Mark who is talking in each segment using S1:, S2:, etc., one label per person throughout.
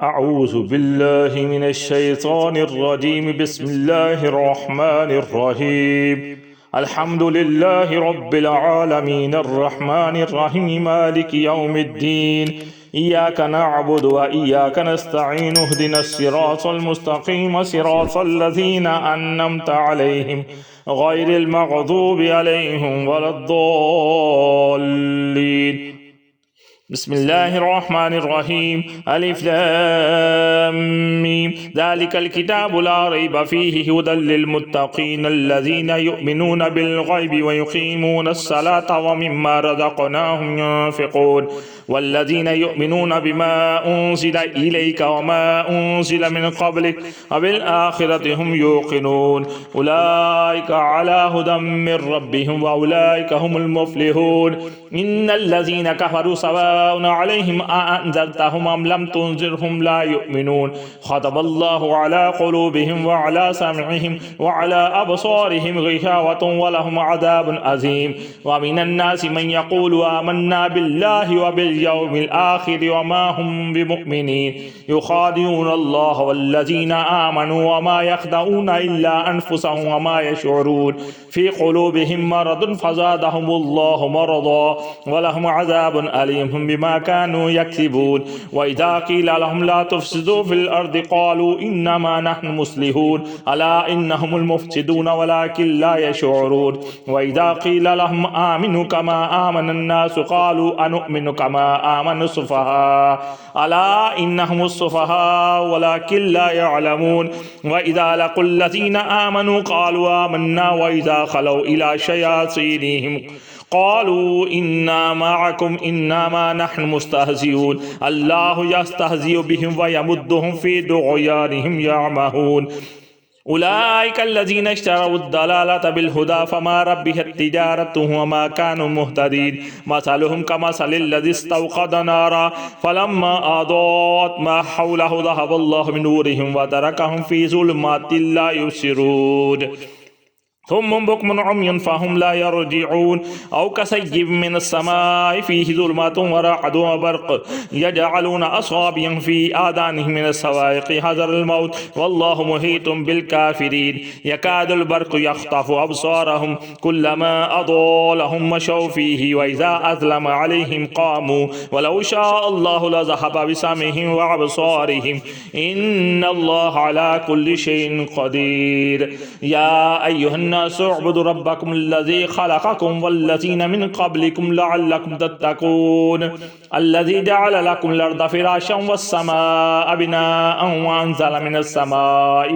S1: أعوذ بالله من الشيطان الرجيم. بسم الله الرحمن الرحيم. الحمد لله رب العالمين الرحمن الرحيم مالك يوم الدين. إياك نعبد وإياك نستعين اهدنا الصراط المستقيم صراط الذين أنعمت عليهم غير المغضوب عليهم ولا الضالين. بسم الله الرحمن الرحيم. ألف لام ميم. ذلك الكتاب لا ريب فيه هدى للمتقين الذين يؤمنون بالغيب ويقيمون الصلاة ومما رزقناهم ينفقون والذين يؤمنون بما أنزل إليك وما أنزل من قبلك وبالآخرة هم يوقنون أولئك على هدى من ربهم وأولئك هم المفلحون. إن الذين كفروا سواء عليهم أأنذرتهم أم لم تنذرهم لا يؤمنون. ختم الله على قلوبهم وعلى سمعهم وعلى أبصارهم غشاوة ولهم عذاب عظيم. ومن الناس من يقول آمنا بالله وباليوم الآخر وما هم بمؤمنين يخادعون الله والذين آمنوا وما يخدعون إلا أنفسهم وما يشعرون. في قلوبهم مرض فزادهم الله مرضا ولهم عذاب أليم بما كانوا يكسبون. وإذا قيل لهم لا تفسدوا في الأرض قالوا إنما نحن مصلحون ألا إنهم المفسدون ولكن لا يشعرون. وإذا قيل لهم آمنوا كما آمن الناس قالوا أنؤمن كما آمن السفهاء ألا إنهم السفهاء ولكن لا يعلمون. وإذا لقوا الذين آمنوا قالوا آمنا وإذا خلوا إلى شياطينهم قالوا إنا معكم إنما نحن مستهزئون الله يستهزئ بهم ويمدهم في طغيانهم يعمهون. أولئك الذين اشتروا الضلالة بالهدى فما ربحت تجارتهم وما كانوا مهتدين. مثلهم كمثل الذي استوقد نارا فلما أضاءت ما حوله ذهب الله بنورهم وتركهم في ظلمات لا يبصرون. ثم بكم عمي فهم لا يرجعون. أو كسيب من السماء فيه ظلمات ورعد وبرق يجعلون أصابعهم في آذانهم من الصواعق حذر الموت والله محيط بالكافرين. يكاد البرق يخطف أبصارهم كلما أضاء لهم مشوا فيه وإذا أظلم عليهم قاموا ولو شاء الله لذهب بسمعهم وأبصارهم إن الله على كل شيء قدير. يا أيها الناس اعبدوا ربكم الذي خلقكم والذين من قبلكم لعلكم تتقون الذي جعل لكم الأرض فراشا والسماء بناء وأنزل من السماء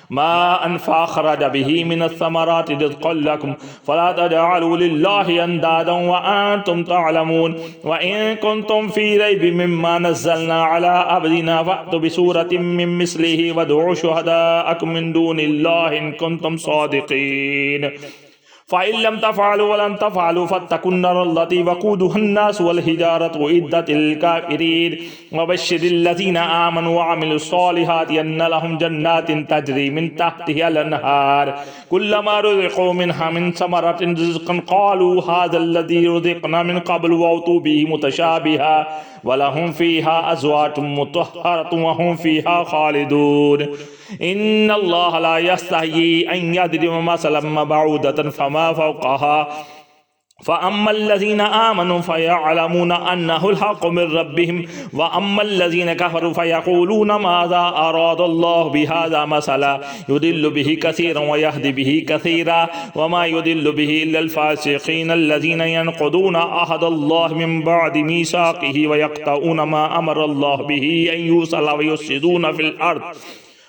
S1: ماء فأخرج به من الثمرات رزقا لكم فلا تجعلوا لله أندادا وأنتم تعلمون. وإن كنتم في ريب مما نزلنا على عبدنا فأتوا بسورة من مثله وادعوا شهداءكم من دون الله إن كنتم صادقين. فإن لم تفعلوا ولن تفعلوا فاتقوا النار التي وقودها الناس والحجارة أعدت للكافرين. وبشر الذين آمنوا وعملوا الصالحات أن لهم جنات تجري من تحتها الأنهار كلما رزقوا منها من ثمرة رزقا قالوا هذا الذي رزقنا من قبل وأتوا به متشابها ولهم فيها أزواج مطهرة وهم فيها خالدون. إن الله لا يستحيي أن يضرب مثلا بعوضة فما فوقها فأما الذين آمنوا فيعلمون أنه الحق من ربهم وأما الذين كفروا فيقولون ماذا أراد الله بهذا مثلا يضل به كثيرا ويهدي به كثيرا وما يضل به إلا الفاسقين الذين ينقضون عهد الله من بعد ميثاقه ويقطعون ما أمر الله به أن يوصل ويفسدون في الأرض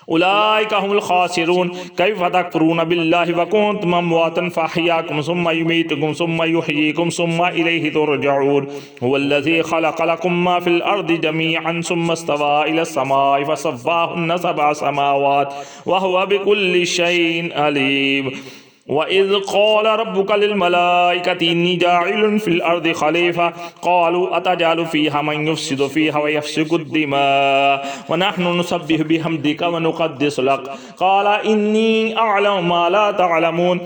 S1: أولئك هم الخاسرون. كيف تكفرون بالله وكنتم أمواتا فأحياكم ثم يميتكم ثم يحييكم ثم إليه ترجعون. هو الذي خلق لكم ما في الأرض جميعا ثم استوى إلى السماء فسواهن سبع سماوات وهو بكل شيء عليم. وإذ قال ربك للملائكة إني جاعل في الأرض خليفة قالوا أتجعل فيها من يفسد فيها ويسفك الدماء ونحن نسبح بحمدك ونقدس لك قال إني أعلم ما لا تعلمون.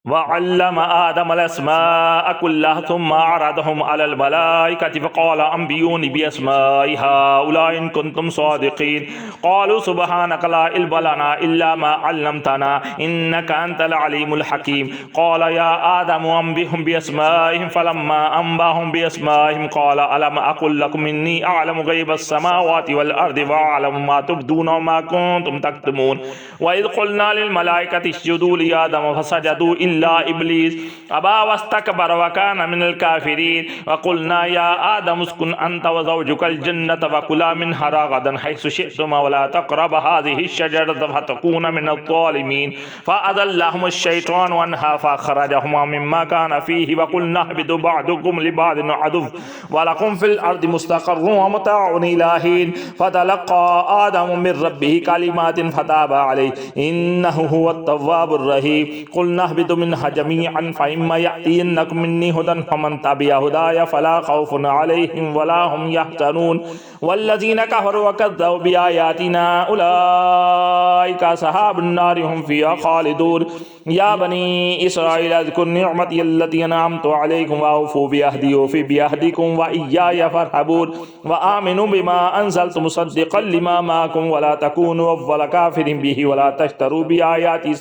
S1: وعلم آدم الأسماء كلها ثم عرضهم على الملائكة فقال أنبئوني بأسماء هؤلاء إن كنتم صادقين قالوا سبحانك لا علم لنا إلا ما علمتنا إنك أنت العليم الحكيم قال يا آدم أنبئهم بأسمائهم فلما أنبأهم بأسمائهم قال ألم أقل لكم إني أعلم غيب السماوات والأرض وأعلم ما تبدون وما كنتم تكتمون وإذ قلنا للملائكة اسجدوا لآدم فسجدوا إلا إبليس أبى واستكبر وكان من الكافرين وقلنا يا آدم اسكن أنت وزوجك الجنة فكلا منها رغدا حيث شئتما ولا تقربا هذه الشجرة فتكونا من الظالمين فأضلهم الشيطان عنها فأخرجهما مما كان فيه وقلنا اهبطوا بعضكم لبعض عدو ولكم في الأرض مستقر ومتاع إلى حين فتلقى آدم من ربه كلمات فتاب عليه إنه هو التواب الرحيم قلنا اهبطوا منها جميعا فإما يأتينكم مني هدى فمن تبع هداي فلا خوف عليهم ولا هم يحزنون والذين كفروا وكذبوا بآياتنا أولئك أصحاب النار هم فيها خالدون يا بني إسرائيل اذكروا نعمتي التي أنعمت عليكم وأوفوا بعهدي أوف بعهدكم وإياي فارهبون وآمنوا بما أنزلت مصدقا لما معكم ولا تكونوا أول كافر به ولا تشتروا بآياتي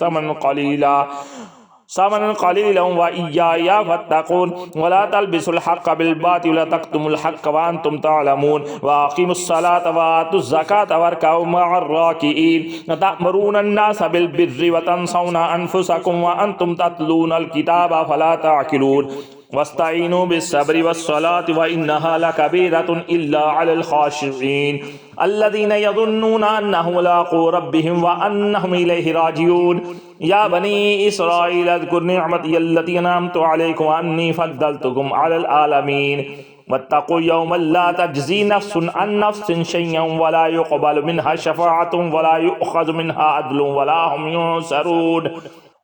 S1: ثمنا قليلا وإياي فاتقون ولا تلبسوا الحق بالباطل ولا تكتموا الحق وأنتم تعلمون وأقيموا الصلاة وآتوا الزكاة واركعوا مع الراكعين أتأمرون الناس بالبر وتنسون أنفسكم وأنتم تتلون الكتاب فلا تعقلون واستعينوا بالصبر والصلاة وإنها لكبيرة إلا على الخاشعين الذين يظنون أنهم لاقوا ربهم وأنهم إليه راجعون يا بني إسرائيل اذكروا نعمتي التي أنعمت عليكم وأني فضلتكم على العالمين واتقوا يوما لا تجزي نفس عن نفس شيئا ولا يقبل منها شفاعة ولا يؤخذ منها عدل ولا هم ينصرون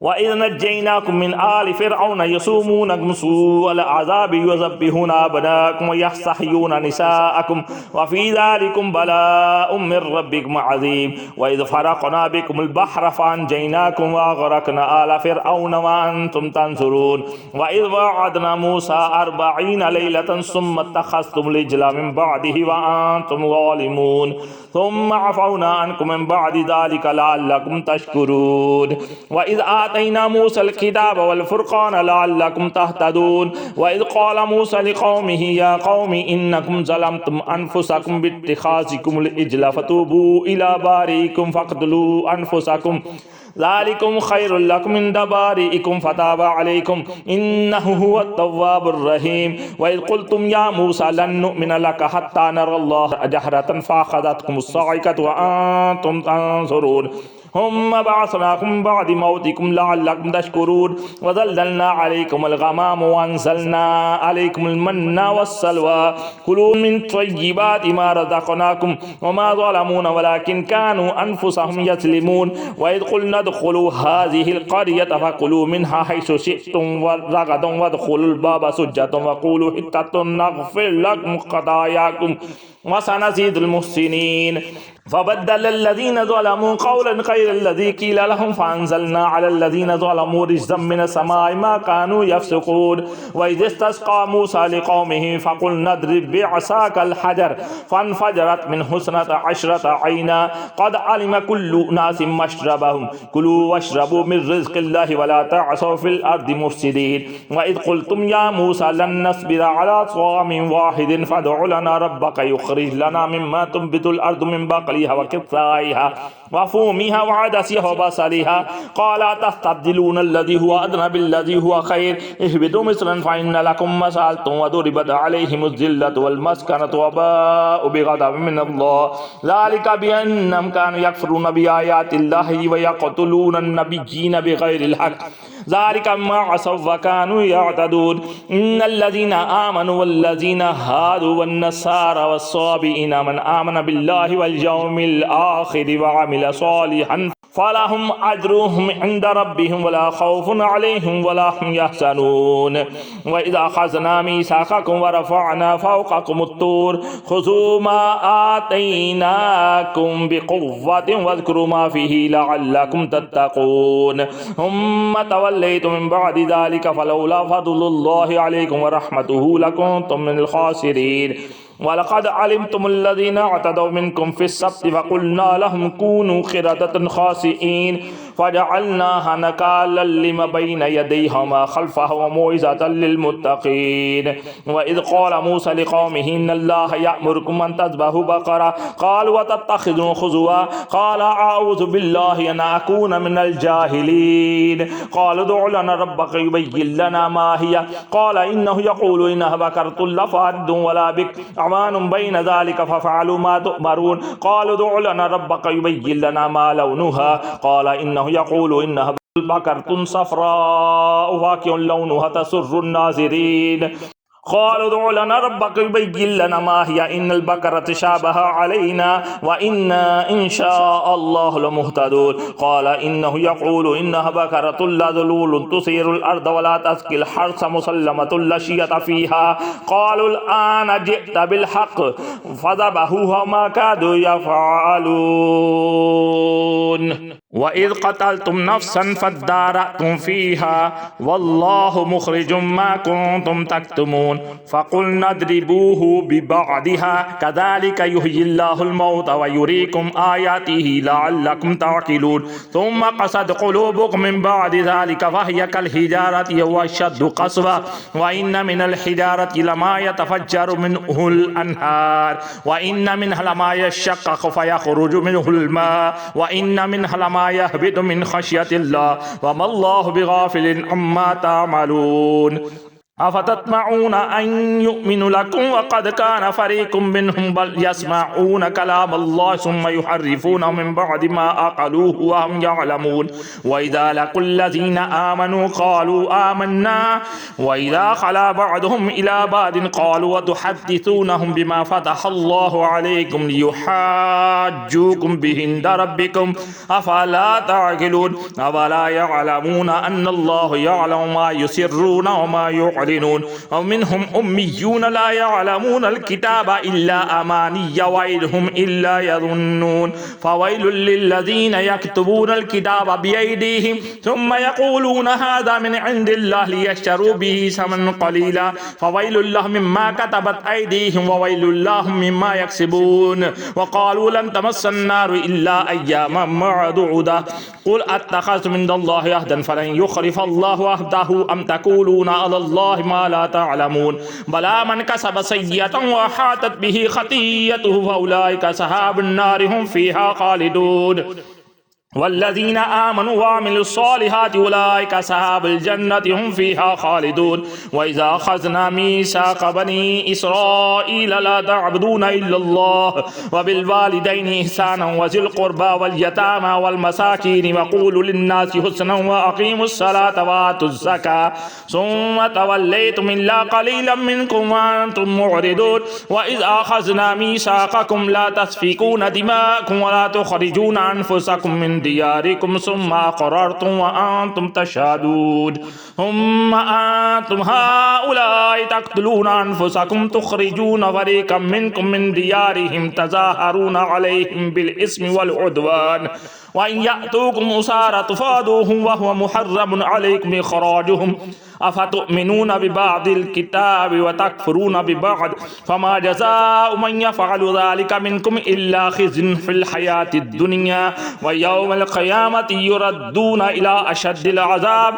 S1: وإذ نجيناكم من آل فرعون يسومونكم سوء العذاب يذبحون أبناءكم ويستحيون نساءكم وفي ذلكم بلاء من ربكم عظيم وإذ فرقنا بكم البحر فأنجيناكم وأغرقنا آل فرعون وأنتم تنظرون وإذ وعدنا موسى 40 ليلة ثم اتخذتم العجل من بعده وأنتم ظالمون ثم عفونا عنكم من بعد ذلك لعلكم تشكرون وإذ آتينا موسى الكتاب والفرقان لعلكم تهتدون وإذ قال موسى لقومه يا قوم إنكم ظلمتم أنفسكم باتخاذكم العجل فتوبوا إلى بارئكم فاقتلوا أنفسكم ذلكم خير لكم عند بارئكم فتاب عليكم إنه هو التواب الرحيم وإذ قلتم يا موسى لن نؤمن لك حتى نرى الله جهرة فأخذتكم الصاعقة وأنتم تنظرون ثم بعثناكم بعد موتكم لعلكم تشكرون وظللنا عليكم الغمام وأنزلنا عليكم المن والسلوى كلوا من طيبات ما رزقناكم وما ظلمونا ولكن كانوا أنفسهم يظلمون وإذ قلنا ادخلوا هذه القرية فكلوا منها حيث شئتم رغدا وادخلوا الباب سجدا وقولوا حطة نغفر لكم خطاياكم وسنزيد المحسنين فبدل الذين ظلموا قولا غير الذي قيل لهم فأنزلنا على الذين ظلموا رجزا من السماء ما كانوا يفسقون وإذ استسقى موسى لقومه فقلنا اضرب بعصاك الحجر فانفجرت منه 12 عينا قد علم كل أناس مشربهم كلوا واشربوا من رزق الله ولا تعصوا في الأرض مفسدين وإذ قلتم يا موسى لن نصبر على طعام واحد فادع لنا ربك يخرج لنا مما تنبت الأرض من بقلها وقثائها وفومها وعدسها وبصلها قال تستبدلون الذي هو أدنى بالذي هو خير اهبطوا مصرا فإن لكم ما سألتم وضربت عليهم الذلة والمسكنة وباءوا بغضب من الله ذلك بأنهم كانوا يكفرون بآيات الله ويقتلون النبيين بغير الحق ذلك ما عصوا وكانوا يعتدون إن الذين آمنوا والذين هادوا والنصارى والصابئين من آمن بالله واليوم الآخر وعمل صالحا فلهم أجرهم عند ربهم ولا خوف عليهم ولا هم يحزنون وإذا أخذنا ميثاقكم ورفعنا فوقكم الطور خذوا ما آتيناكم بقوة واذكروا ما فيه لعلكم تتقون ثم تولوا توليتم من بعد ذلك فلولا فضل الله عليكم ورحمته لكنتم من الخاسرين ولقد علمتم الذين اعتدوا منكم في السبت فقلنا لهم كونوا قردة خاسئين فجعلناها نكالا لما بين يديها وما خلفها وموعظة للمتقين وإذ قال موسى لقومه إن الله يأمركم أن تذبحوا بقرة قالوا وتتخذوا خزوا قال أعوذ بالله أن أكون من الجاهلين قالوا ادع لنا ربك يبين لنا ما هي قال إنه يقول إنها بقرة لا فارض ولا بكر عوان بين ذلك ففعلوا ما تؤمرون قالوا ادع لنا ربك يبين لنا ما لونها قال إنه يقول إنها بقرة صفراء فاقع لونها تسر الناظرين قالوا ادع لنا ربك يبين لنا ما هي إن البقرة شابه علينا وإنا إن شاء الله لمهتدون قال إنه يقول إنها بقرة لا ذلول تثير الأرض ولا تسقي الحرث مسلمة لا شية فيها قالوا الآن جئت بالحق فذبحوها ما كادوا يفعلون وإذ قتلتم نفسا فادارأتم فيها والله مخرج ما كنتم تكتمون فقلنا اضربوه ببعضها كذلك يحيي الله الموتى ويريكم آياته لعلكم تعقلون ثم قست قلوبكم من بعد ذلك فهي كالحجارة وأشد قسوة وإن من الحجارة لما يتفجر منه الأنهار وإن منها لما يشقق فيخرج منه الماء وإن منها لما يهبط من خشية الله وما الله بغافل عما تعملون أفتطمعون أن يؤمنوا لكم وقد كان فريق منهم بل يسمعون كلام الله ثم يحرفونه من بعد ما عقلوه وهم يعلمون وإذا لقوا الذين آمنوا قالوا آمنا وإذا خلا بعضهم إلى بعض قالوا وتحدثونهم بما فتح الله عليكم ليحاجوكم به عند ربكم أفلا تعقلون أفلا يعلمون أن الله يعلم ما يسرون وما يعلنون ومنهم أميون لا يعلمون الكتاب إلا أماني وإنهم إلا يظنون فويل للذين يكتبون الكتاب بأيديهم ثم يقولون هذا من عند الله ليشتروا به ثمنا قليلا فويل لهم مما كتبت أيديهم وويل لهم مما يكسبون وقالوا لن تمس النار إلا أياما معدودة قل أتخذتم من الله عهدا فلن يخلف الله عهده أم تقولون على الله ما لا تعلمون بلى من كسب سيئة وحاطت به خطيئته فأولئك أصحاب النار هم فيها خالدون والذين آمنوا وعملوا الصالحات أولئك أصحاب الجنة هم فيها خالدون وإذا أخذنا ميثاق بني إسرائيل لا تعبدون إلا الله وبالوالدين إحسانا وذي القربى واليتامى والمساكين وقولوا للناس حسنا وأقيموا الصلاة وآتوا الزكاة ثم توليتم إلا قليلا منكم وأنتم معرضون وإذ أخذنا ميثاقكم لا تسفكون دماءكم ولا تخرجون أنفسكم من دياركم ثم أقررتم وأنتم تشهدون ثم أنتم هؤلاء تقتلون أنفسكم تخرجون فريقا منكم من ديارهم تظاهرون عليهم بالإثم والعدوان وإن يأتوكم أسارى تفادوهم وهو محرم عليكم إخراجهم أفتؤمنون ببعض الكتاب وتكفرون ببعض فما جزاء من يفعل ذلك منكم إلا خزي في الحياة الدنيا ويوم القيامة يردون إلى أشد العذاب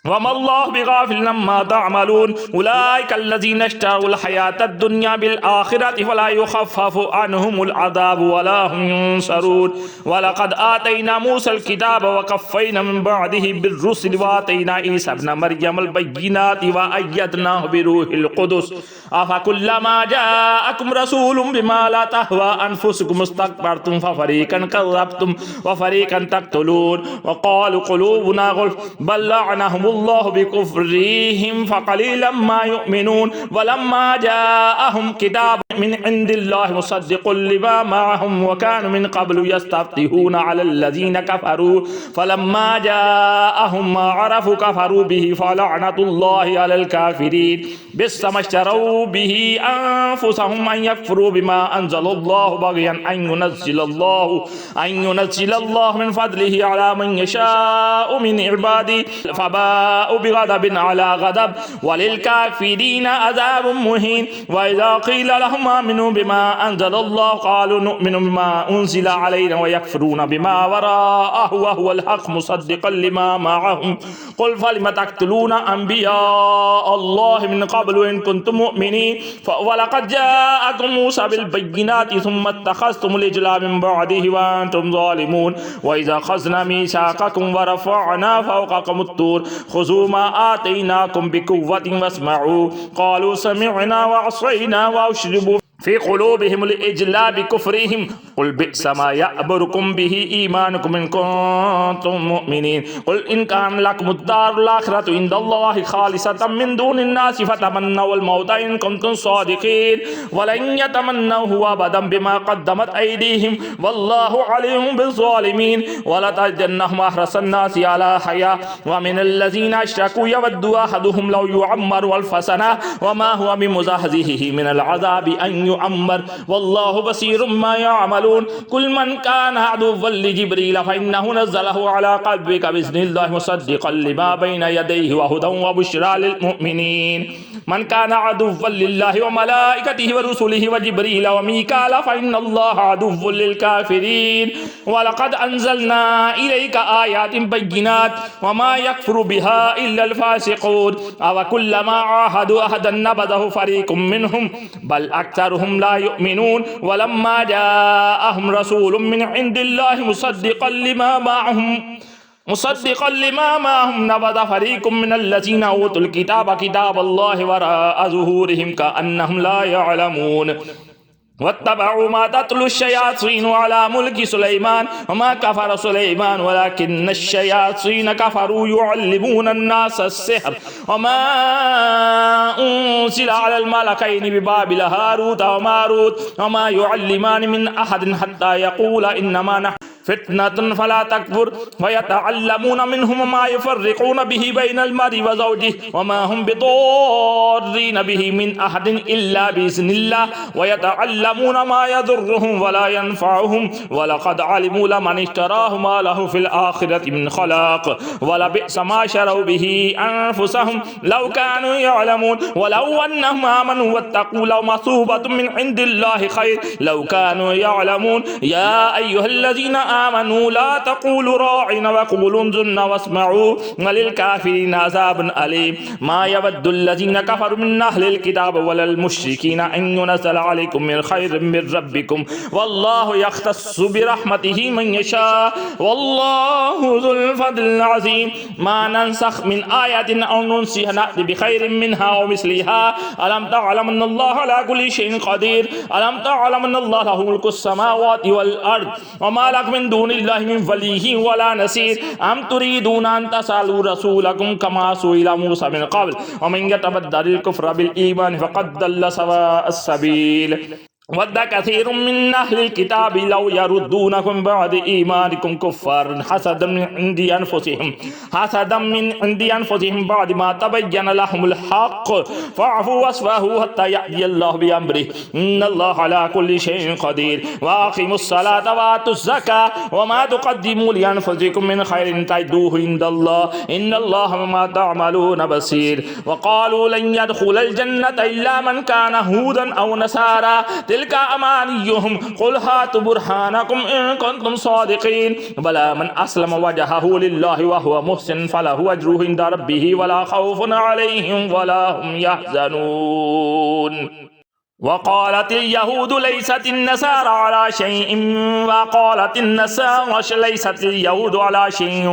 S1: وما الله بغافل عما تعملون أولئك الذين اشتروا الحياة الدنيا بالآخرة فلا يخفف عنهم العذاب ولا هم ينصرون ولقد آتينا موسى الكتاب وكفينا من بعده بالرسل وآتينا عيسى ابن مريم البينات وأيدناه بروح القدس أفكلما جاءكم رسول بما لا تهوى أنفسكم استكبرتم ففريقا كذبتم وفريقا تقتلون وقالوا قلوبنا غلف بل لعنهم الله بكفرهم فقليلا ما يؤمنون ولما جاءهم كتاب من عند الله مصدق لما معهم وكانوا من قبل يستفتحون على الذين كفروا فلما جاءهم ما عرفوا كفروا به فلعنة الله على الكافرين بئس ما اشتروا به أنفسهم أن يكفروا بما أنزل الله بغيا أن ينزل الله من فضله على من يشاء من عباده فباءوا بغضب على غضب وللكافرين عذاب مهين وإذا قيل لهم آمنوا بما أنزل الله قالوا نؤمن بما أنزل علينا ويكفرون بما وراءه وهو الحق مصدقا لما معهم قل فلم تقتلون أنبياء الله من قبل إن كنتم مؤمنين ولقد جاءكم موسى بالبينات ثم اتخذتم العجل من بعده وأنتم ظالمون وإذا أخذنا ميثاقكم ورفعنا فوقكم الطور خذوا ما آتيناكم بقوة واسمعوا قالوا سمعنا وعصينا وأشربوا في قلوبهم العجل بكفرهم قل بئس ما يأمركم به إيمانكم إن كنتم مؤمنين قل إن كان لكم الدار الآخرة عند الله خالصة من دون الناس فتمنوا الموت إن كنتم صادقين ولن يتمنوه أبدا بما قدمت أيديهم والله عليم بالظالمين ولتجدنهم أحرص الناس على حياة ومن الذين أشركوا يود أحدهم لو يعمر ألف سنة وما هو بمزحزحه من العذاب أن يعمر والله بصير ما يعملون كل من كان عدوا لجبريل فإنه نزله على قلبك بإذن الله مصدقا لما بين يديه وهدى وبشرى للمؤمنين من كان عدوا لله وملائكته ورسله وجبريل وميكال فإن الله عدو للكافرين ولقد أنزلنا إليك آيات بينات وما يكفر بها إلا الفاسقون أو كلما عاهدوا أحدا نبذه فريق منهم بل أكثرهم لا يؤمنون ولما جاءهم رسول من عند الله مصدقا لما معهم نبذ فريق من الذين أوتوا الكتاب كتاب الله وراء ظهورهم كأنهم لا يعلمون واتبعوا ما تتلو الشياطين على ملك سليمان وما كفر سليمان ولكن الشياطين كفروا يعلمون الناس السحر وما أنزل على الملكين ببابل هاروت وماروت وما يعلمان من أحد حتى يقول إنما نحن فتنة فلا تكفر ويتعلمون منهم ما يفرقون به بين المرء وزوجه وما هم بضارين به من أحد إلا بإذن الله ويتعلمون ما يضرهم ولا ينفعهم ولقد علموا لمن اشتراه ما له في الآخرة من خلاق ولبئس ما شروا به أنفسهم لو كانوا يعلمون ولو أنهم آمنوا واتقوا لمثوبة من عند الله خير لو كانوا يعلمون يا أيها الذين آمنوا لا تقولوا راعنا وقولوا انظرنا واسمعوا وللكافرين عذاب أليم ما يود الذين كفروا من أهل الكتاب ولا المشركين أن ينزل عليكم من خير من ربكم والله يختص برحمته من يشاء والله ذو الفضل العظيم ما ننسخ من آية أو ننسها نأتي بخير منها ومثلها ألم تعلم أن الله على كل شيء قدير ألم تعلم أن الله له ملك السماوات والأرض وما لك من دون الله من ولي ولا نصير أم تريدون أن تسألوا رسولكم كما سئل موسى من قبل ومن يتبدل الكفر بالإيمان فقد ضل سواء السبيل ود كثير من أهل الكتاب لو يردونكم بعد إيمانكم كفارا حسدا من عند أنفسهم بعد ما تبين لهم الحق فاعفوا واصفحوا حتى يأتي الله بأمره إن الله على كل شيء قدير وأقيموا الصلاة وآتوا الزكاة وما تقدموا لأنفسكم من خير تجدوه عند الله إن الله بما تعملون بصير وقالوا لن يدخل الجنة إلا من كان هودا أو نصارى تلك أمانيهم قل هاتوا برهانكم إن كنتم صادقين بلى من أسلم وجهه لله وهو محسن فله أجره عند ربه ولا خوف عليهم ولا هم يحزنون وقالت اليهود ليست النصارى على شيء وقالت النصارى ليست اليهود على شيء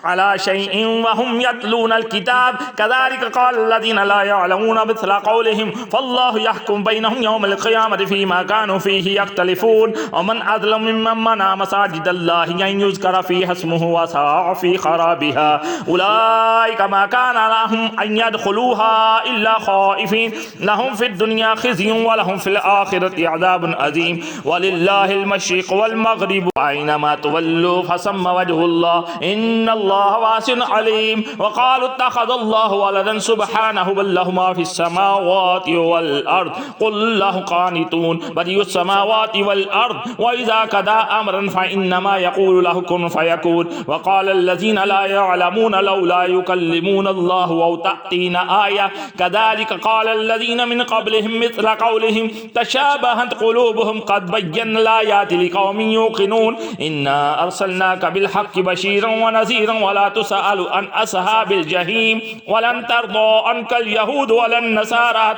S1: على شيء وهم يتلون الكتاب كذلك قال الذين لا يعلمون مثل قولهم فالله يحكم بينهم يوم القيامة فيما كانوا فيه يختلفون ومن أظلم ممن منع مساجد الله أن يذكر فيها اسمه وسعى في خرابها أولئك ما كان لهم أن يدخلوها إلا خائفين لهم في الدنيا خزي ولهم في الآخرة عذاب عظيم ولله المشرق والمغرب أينما تولوا فثم وجه الله إن الله واسع عليم وقالوا اتخذ الله ولدا سبحانه بل له ما في السماوات والأرض قل له قانتون بديع السماوات والأرض وإذا قضى أمرا فإنما يقول له كن فيكون وقال الذين لا يعلمون لولا يكلمون الله أو تأتينا آية كذلك قال الذين من قبلهم مثل قولهم تشابهت قلوبهم قد بينا الآيات لقوم يوقنون إنا أرسلناك بالحق بشيرا ونذيرا ولا تسأل عن أصحاب الجحيم ولن ترضى عنك اليهود ولا النصارى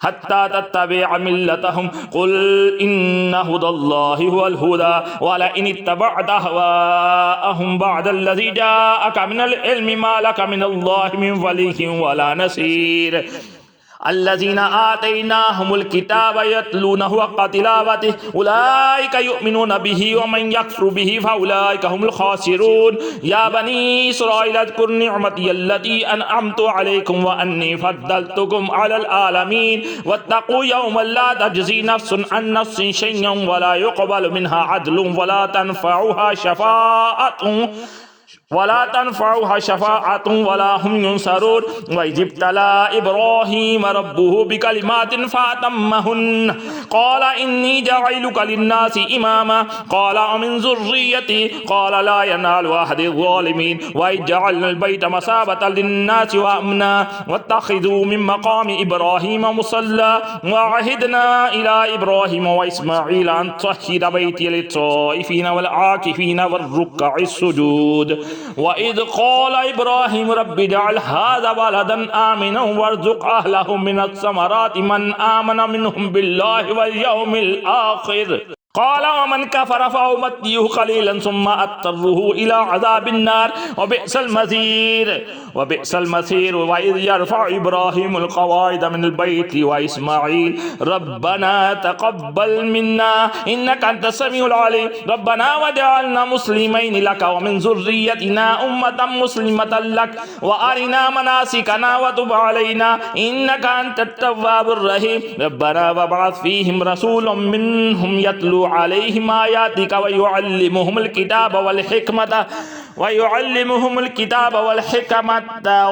S1: حتى تتبع ملتهم قل إن هدى الله هو الهدى ولئن اتبعت أهواءهم بعد الذي جاءك من العلم ما لك من الله من ولي ولا نصير الذين آتيناهم الكتاب يتلونه حق تلاوته أولئك يؤمنون به ومن يكفر به فأولئك هم الخاسرون يا بني إسرائيل اذكروا نعمتي التي أنعمت عليكم وأني فضلتكم على العالمين واتقوا يوما لا تجزي نفس عن نفس شيئا ولا يقبل منها عدل ولا تنفعها شفاعة ولا هم ينصرون وإذ ابتلى إبراهيم ربه بكلمات فأتمهن قال إني جاعلك للناس إماما قال ومن ذريتي قال لا ينال أحد الظالمين وإذ جعلنا البيت مثابة للناس وأمنا واتخذوا من مقام إبراهيم مصلى وعهدنا إلى إبراهيم وإسماعيل أن طهر بيتي للطائفين والعاكفين والركع السجود وإذ قال إبراهيم رب اجعل هذا بلدا آمنا وارزق أهله من الثمرات من آمن منهم بالله واليوم الآخر قال ومن كفر فأمتيه قليلا ثم أضطره إلى عذاب النار وبئس المصير وإذ يرفع إبراهيم القواعد من البيت وإسماعيل ربنا تقبل منا إنك أنت السميع العليم ربنا وجعلنا مسلمين لك ومن ذريتنا أمة مسلمة لك وأرنا مناسكنا وتب علينا إنك أنت التواب الرحيم ربنا وابعث فيهم رسولا منهم يتلو عليهم آياتك ويعلمهم الكتاب والحكمة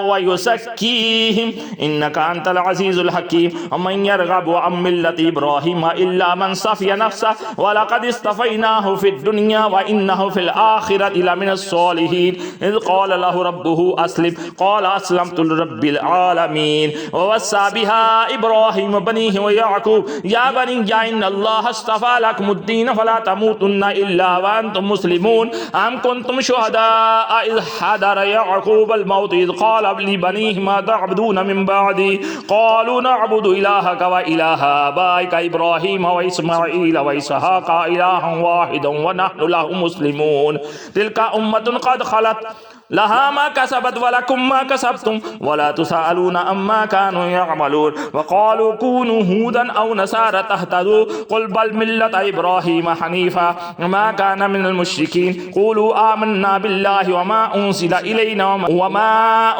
S1: ويزكيهم إنك أنت العزيز الحكيم ومن يرغب عن ملة إبراهيم إلا من صفي نفسه ولقد اصطفيناه في الدنيا وإنه في الآخرة لمن الصالحين إذ قال له ربه أسلم قال أسلمت لرب العالمين ووصى بها إبراهيم بنيه ويعقوب يا بني إن الله اصطفى لكم الدين فلا تموتن إلا وأنتم مسلمون أم كنتم شهداء إذ حضر يعقوب الموت إذ قال لبنيه ما تعبدون من بعدي قالوا نعبد إلهك وإله آبائك إبراهيم وإسماعيل وإسحاق إلها واحدا ونحن له مسلمون تلك أمة قد خلت لها ما كسبت ولكم ما كسبتم ولا تسألون عما كانوا يعملون وقالوا كونوا هودا أو نصارى تهتدوا قل بل ملة إبراهيم حنيفا ما كان من المشركين قولوا آمنا بالله وما أنزل إلينا وما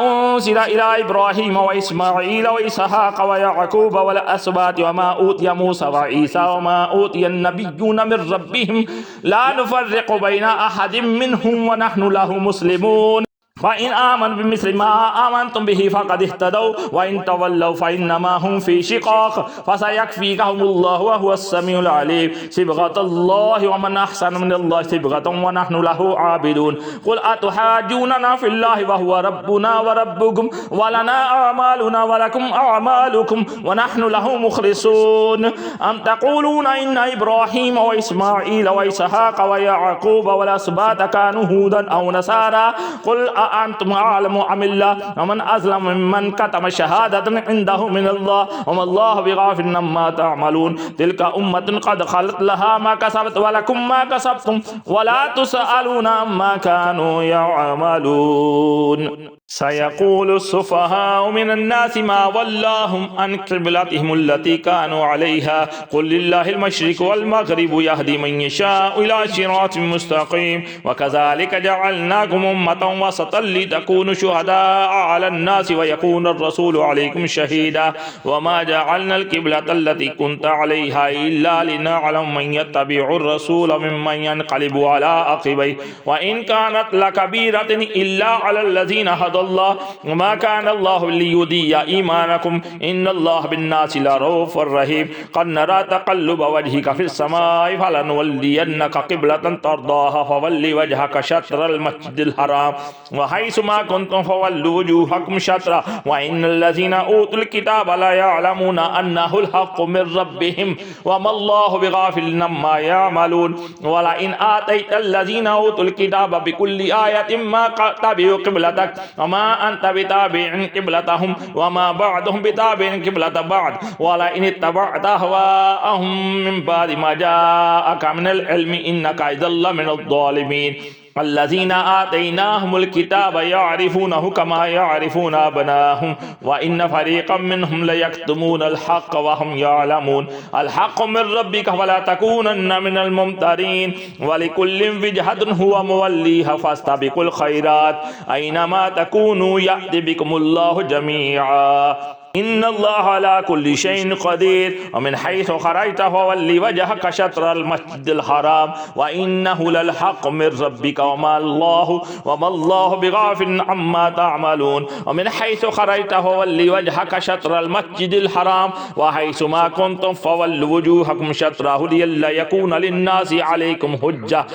S1: أنزل إلى إبراهيم وإسماعيل وإسحاق ويعقوب والأسباط وما أوتي موسى وعيسى وما أوتي النبيون من ربهم لا نفرق بين أحد منهم ونحن له مسلمون فإن آمنوا بمثل ما آمنتم به فقد اهتدوا وإن تولوا فإنما هم في شقاق فسيكفيكهم الله وهو السميع العليم صبغة الله ومن أحسن من الله صبغة ونحن له عابدون قل أتحاجوننا في الله وهو ربنا وربكم ولنا أعمالنا ولكم أعمالكم ونحن له مخلصون أم تقولون إن إبراهيم وإسماعيل وإسحاق ويعقوب والأسباط كانوا هودا أو نصارى قل أأنتم أعلم أم الله ومن أظلم ممن كتم شهادة عنده من الله وما الله بغافل عما تعملون تلك أمة قد خلت لها ما كسبت ولكم ما كسبتم ولا تسألون عما كانوا يعملون سيقول السفهاء من الناس ما ولاهم عن قبلتهم التي كانوا عليها قل لله المشرق والمغرب يهدي من يشاء إلى صراط مستقيم وكذلك جعلناكم أمة وسطا لتكونوا شهداء على الناس ويكون الرسول عليكم شهيدا وما جعلنا القبلة التي كنت عليها إلا لنعلم من يتبع الرسول ممن ينقلب على عقبيه وإن كانت لكبيرة إلا على الذين هدى الله وما كان الله ليضيع إيمانكم إن الله بالناس لرؤوف رحيم قد نرى تقلب وجهك في السماء فلنولينك قبلة ترضاها فول وجهك شطر المسجد الحرام وحيث ما كنتم فولوا وجوهكم شطرا وإن الذين أوتوا الكتاب لا يعلمون أنه الحق من ربهم وما الله بغافل عما يعملون ولئن آتيت الذين أوتوا الكتاب بكل آية ما تبعوا قبلتك وما أنت بتابع قبلتهم وما بعضهم بتابع قبلة بعض ولئن اتبعت أهواءهم من بعد ما جاءك من العلم إنك إذا لمن الظالمين الذين آتيناهم الكتاب يعرفونه كما يعرفون أبناءهم وإن فريقا منهم ليكتمون الحق وهم يعلمون الحق من ربك فلا تكونن من الممترين ولكل وجهة هو موليها فاستبقوا الخيرات أينما تكونوا يأتي بكم الله جميعا إن الله على كل شيء قدير ومن حيث خرجت فول وجهك شطر المسجد الحرام وإنه للحق من ربك وما الله بغافل عما تعملون ومن حيث خرجت فول وجهك شطر المسجد الحرام وحيث ما كنتم فولوا وجوهكم شطره لئلا يكون للناس عليكم حجة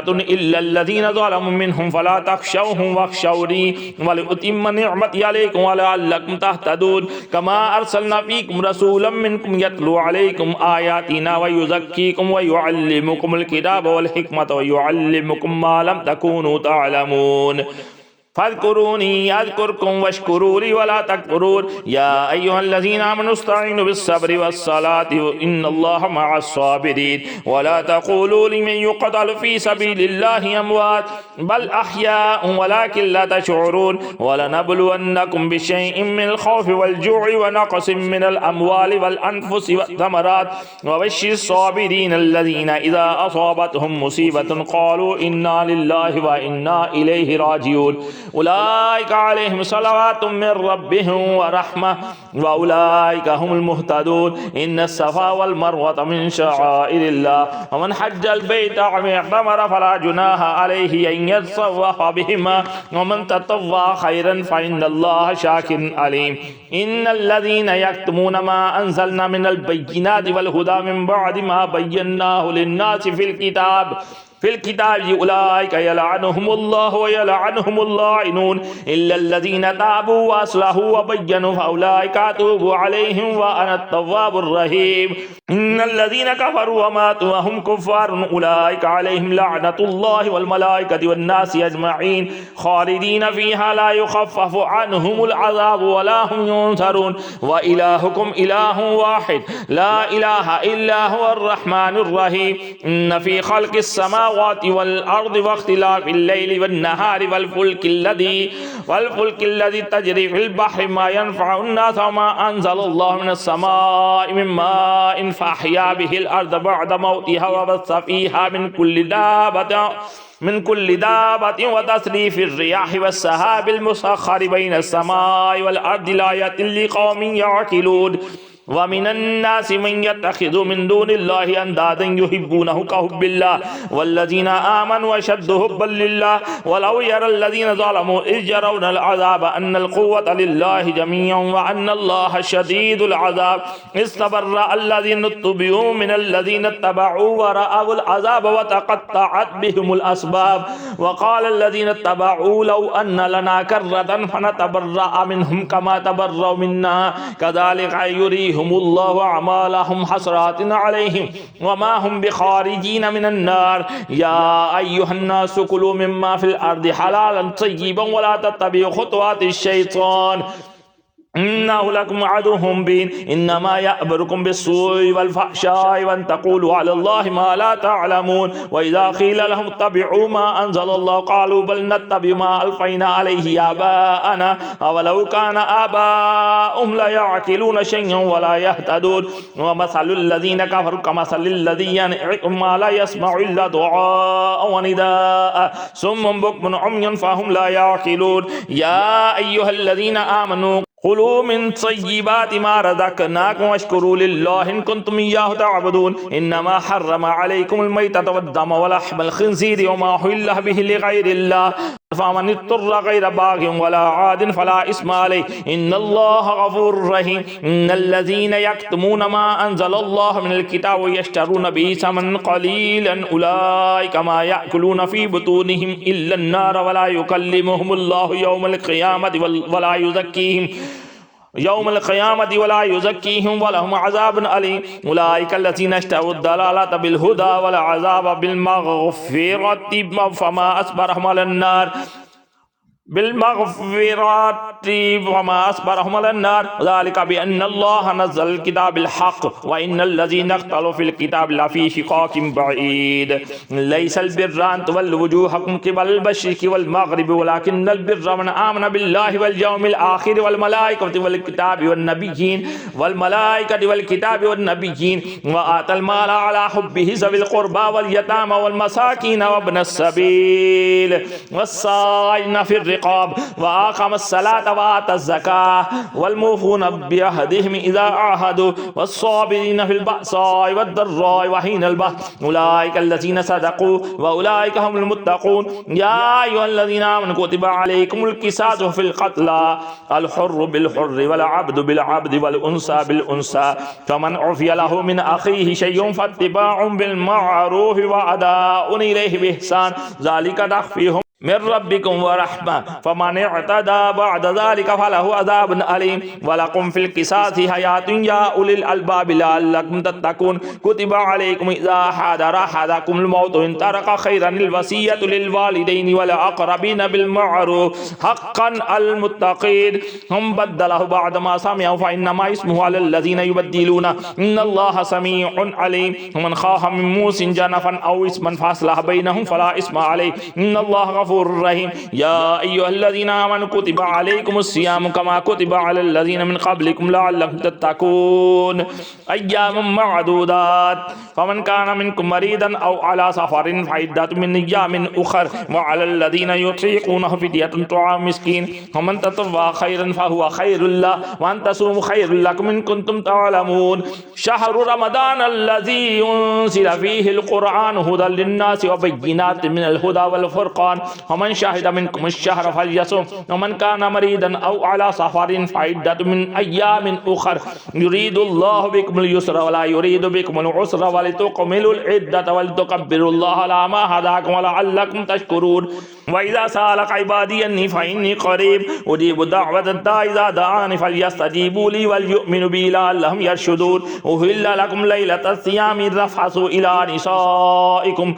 S1: إلا الذين ظلموا منهم فلا تخشوهم واخشوني ولأتم نعمتي عليكم ولعلكم تهتدون كما أرسلنا فيكم رسولا منكم يتلو عليكم آياتنا ويزكيكم ويعلمكم الكتاب والحكمة ويعلمكم ما لم تكونوا تعلمون فاذكروني أذكركم واشكروا لي ولا تكفرون يا أيها الذين آمنوا استعينوا بالصبر والصلاة إن الله مع الصابرين ولا تقولوا لمن يقتل في سبيل الله أموات بل أحياء ولكن لا تشعرون ولنبلونكم بشيء من الخوف والجوع ونقص من الأموال والأنفس والثمرات وبشر الصابرين الذين إذا أصابتهم مصيبة قالوا إنا لله وإنا إليه راجعون أولئك عليهم صلوات من ربهم ورحمة وأولئك هم المهتدون إن الصفا والمروة من شعائر الله ومن حج البيت أو اعتمر فلا جناح عليه أن يتطوف بهما ومن تطوع خيرا فإن الله شاكر عليم إن الذين يكتمون ما أنزلنا من البينات والهدى من بعد ما بيناه للناس في الكتاب أولئك يلعنهم الله ويلعنهم اللاعنون إلا الذين تابوا وأصلحوا وبينوا فأولئك أتوب عليهم وأنا التواب الرحيم إن الذين كفروا وماتوا وهم كفار أولئك عليهم لعنة الله والملائكة والناس أجمعين خالدين فيها لا يخفف عنهم العذاب ولا هم ينصرون وإلهكم إله واحد لا إله إلا هو الرحمن الرحيم إن في خلق السماوات والأرض واختلاف الليل والنهار والفلك الذي تجري في البحر ما ينفع الناس وما أنزل الله من السماء من ماء فأحيا به الأرض بعد موتها وبث فيها من كل دابة وتصريف الرياح والسحاب المسخر بين السماء والأرض لآيات لقوم يعقلون ومن الناس من يتخذ من دون الله أندادا يحبونه كحب الله والذين آمنوا أشد حبا لله ولو يرى الذين ظلموا إذ يرون العذاب أن القوة لله جميعا وأن الله شديد العذاب استبرأ الذين اتبعوا من الذين اتبعوا ورأوا العذاب وتقطعت بهم الأسباب وقال الذين اتبعوا لو أن لنا كرة فنتبرأ منهم كما تبرأوا منا كذلك يريهم يريهم الله أعمالهم حسرات عليهم وما هم بخارجين من النار يا أيها الناس كلوا مما في الأرض حلالا طيبا ولا تتبعوا خطوات الشيطان إنه لكم عدو مبين إنما يأمركم بالسوء والفحشاء وأن تقولوا على الله ما لا تعلمون وإذا قيل لهم اتبعوا ما أنزل الله قالوا بل نتبع ما ألفينا عليه آباءنا أولو كان آباؤهم لا يعقلون شيئا ولا يهتدون ومثل الذين كفروا كمثل الذي ينعق ما لا يسمع إلا دعاء ونداء صم بكم عمي فهم لا يعقلون يا أيها الذين آمنوا كلوا من طيبات ما رزقناكم واشكروا لله إن كنتم إياه تعبدون إنما حرم عليكم الميتة والدم ولحم الخنزير وما أحل به لغير الله فمن اضطر غير باغ ولا عاد فلا إثم عليه إن الله غفور رحيم إن الذين يكتمون ما أنزل الله من الكتاب ويشترون به ثمنا قليلا أولئك ما يأكلون في بطونهم إلا النار ولا يكلمهم الله يوم القيامة ولا يزكيهم ولهم عذاب أليم أولئك الذين اشتروا الضلالة بالهدى والعذاب بالمغفرة فما أصبرهم على النار ذلك بأن الله نزل الكتاب بالحق وإن الذين اختلفوا في الكتاب لفي شقاق بعيد ليس البر أن تولوا وجوهكم قبل المشرق والمغرب ولكن البر من آمن بالله واليوم الآخر والملائكة والنبيين وآتى المال على حبه ذوي القربى واليتامى والمساكين وابن السبيل والسائلين في الرقاب وأقام الصلاة وآتى الزكاة والموفون بعهدهم إذا عاهدوا والصابرين في البأساء والضراء وحين البأس أولئك الذين صدقوا وأولئك هم المتقون يا أيها الذين آمنوا كتب عليكم القصاص في القتلى الحر بالحر والعبد بالعبد والأنثى بالأنثى فمن عفي له من أخيه شيء فاتباع بالمعروف وأداء إليه بإحسان ذلك تخفيف من ربكم ورحمة فمن اعتدى بعد ذلك فله عذاب أليم ولكم في القصاص حياة يا أولي الألباب لعلكم تتقون كتب عليكم إذا حضر أحدكم الموت إن ترك خيرا الوصية للوالدين والأقربين بالمعروف حقا المتقين هم بدله بعد ما سمعوا فإنما اسمه على الذين يبدلون إن الله سميع عليم ومن خاف من موص جنفا أو إثما فأصلح بينهم فلا إثم عليه إن الله غفور الرحيم يا أيها الذين آمنوا كتب عليكم الصيام كما كتب على الذين من قبلكم لعلكم تتقون أيام معدودات فمن كان منكم مريضا أو على سفر فعدة من أيام أخر وعلى الذين يطيقونه فدية طعام مسكين ومن تطوع خيرا فهو خير له وأن تصوموا خير لكم إن كنتم تعلمون شهر رمضان الذي ينزل فيه القرآن هدى للناس وبينات من الهدى والفرقان ومن شهد منكم الشهر فليصم ومن كان مريضا أو على سفر فعدة من أيام أخر يريد الله بكم اليسر ولا يريد بكم العسر ولتكملوا العدة ولتكبروا الله على ما هداكم ولعلكم تشكرون وإذا سألك عبادي أني فإني قريب أجيب دعوة الداعي إذا دعاني فليستجيبوا لي وليؤمنوا بي لعلهم يرشدون أحل لكم ليلة الصيام الرفث إلى نسائكم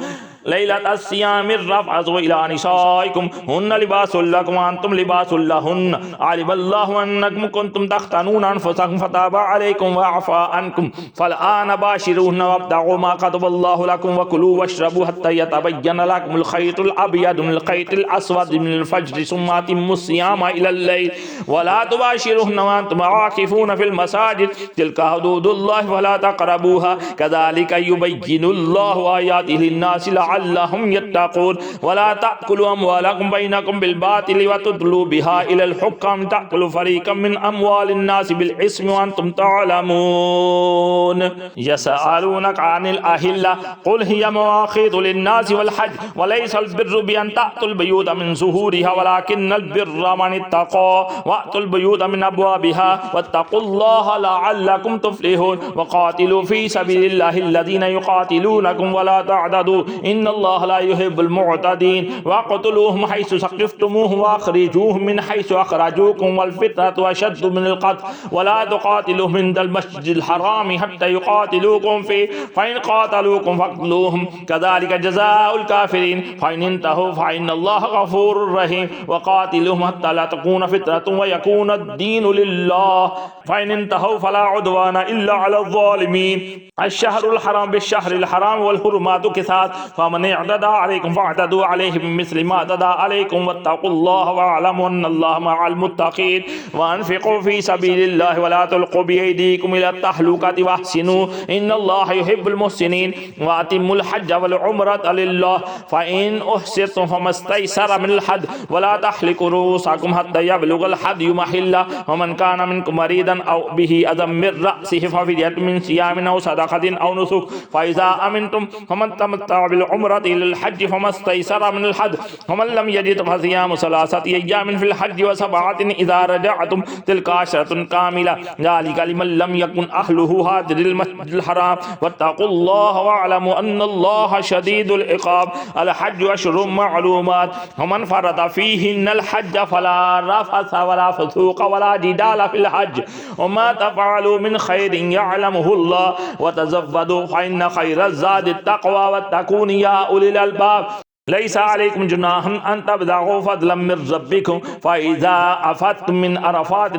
S1: هن لباس لكم وأنتم لباس لهن علم الله أنكم كنتم تختنون أنفسكم فتاب عليكم وعفى عنكم فالآن باشروهن وابتغوا ما كتب الله لكم وكلوا واشربوا حتى يتبين لكم الخيط الأبيض من الخيط الأسود من الفجر ثم أتموا الصيام إلى الليل ولا تباشروهن وأنتم عاكفون في المساجد تلك حدود الله فلا تقربوها كذلك يبين الله آياته للناس لعلهم يتقون ولا تأكلوا أموالكم بينكم بالباطل وتدلوا بها إلى الحكام تأكلوا فريقا من أموال الناس بالإثم وأنتم تعلمون يسألونك عن الأهلة قل هي مواقيت للناس والحج وليس البر بأن تأتوا البيوت من ظهورها ولكن البر من اتقى وأتوا البيوت من أبوابها واتقوا الله لعلكم تفلحون وقاتلوا في سبيل الله الذين يقاتلونكم ولا تعتدوا إن إن الله لا يحب المعتدين واقتلوهم حيث ثقفتموهم وأخرجوهم من حيث أخرجوكم والفتنة أشد من القتل ولا تقاتلوهم عند المسجد الحرام حتى يقاتلوكم فيه فإن قاتلوكم فاقتلوهم كذلك جزاء الكافرين فإن انتهوا فإن الله غفور رحيم وقاتلوهم حتى لا تكون فتنة ويكون الدين لله فإن انتهوا فلا عدوان إلا على الظالمين الشهر الحرام بالشهر الحرام والحرمات قصاص فمن اعتدى عليكم فاعتدوا عليه بمثل ما اعتدى عليكم واتقوا الله واعلموا أن الله مع المتقين وأنفقوا في سبيل الله ولا تلقوا بأيديكم إلى التهلكة واحسنوا إن الله يحب المحسنين وأتموا الحج والعمرة لله فإن أحسنتم فما استيسر من الحج ولا تحلقوا رؤوسكم حتى يبلغ الحدي محله ومن كان منكم مريضا أو به أذى من رأسه ففدية من صيام أو صدقة أو نسك فإذا أمنتم فمن تمتع بالعمرة إلى الحج فما استيسر من الحج ومن لم يجد فصيام 3 أيام في الحج و7 إذا رجعتم تلك 10 كاملة ذلك لمن لم يكن أهله حاضر المسجد الحرام واتقوا الله واعلموا أن الله شديد العقاب الحج أشهر معلومات ومن فرض فيهن الحج فلا رفث ولا فسوق ولا جدال في الحج وما تفعلوا من خير يعلمه الله وتزودوا فإن خير الزاد التقوى واتقون يا أولي الألباب ليس عليكم جناح أن تبتغوا فضلا من ربكم فإذا أفضتم من عرفات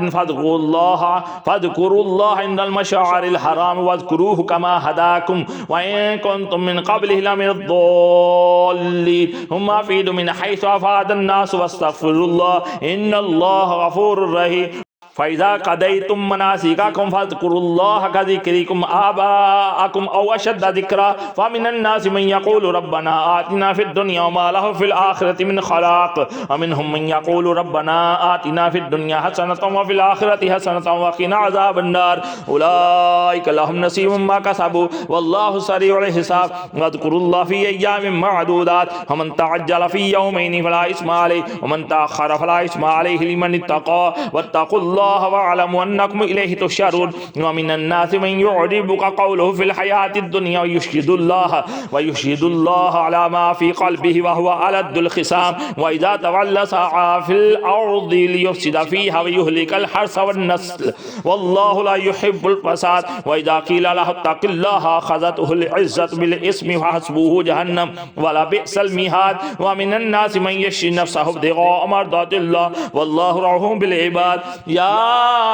S1: فاذكروا الله عند المشعر الحرام واذكروه كما هداكم وإن كنتم من قبله لمن الضالين ثم أفيدوا من حيث أفاد الناس واستغفروا الله إن الله غفور رحيم فإذا قضيتم مناسككم فاذكروا الله كذكركم آباءكم أو أشد ذكرا فمن الناس من يقول ربنا آتنا في الدنيا وما له في الآخرة من خلاق ومنهم من يقول ربنا آتنا في الدنيا حسنة وفي الآخرة حسنة وقنا عذاب النار أولئك لهم نصيب مما كسبوا والله سريع الحساب واذكروا الله في أيام معدودات ومن تعجل في يومين فلا إثم عليه ومن تأخر فلا إثم عليه لمن اتقى واتقوا الله واعلموا أنكم إليه تحشرون ومن الناس من يعجبك قوله في الحياة الدنيا ويشهد الله على ما في قلبه وهو ألد الخصام وإذا تولى سعى في الأرض ليفسد فيها ويهلك الحرث والنسل والله لا يحب الفساد وإذا قيل له اتق الله أخذته العزة بالإثم فحسبه جهنم ولبئس المهاد ومن الناس من يشري نفسه ابتغاء مرضات الله والله رؤوف بالعباد يا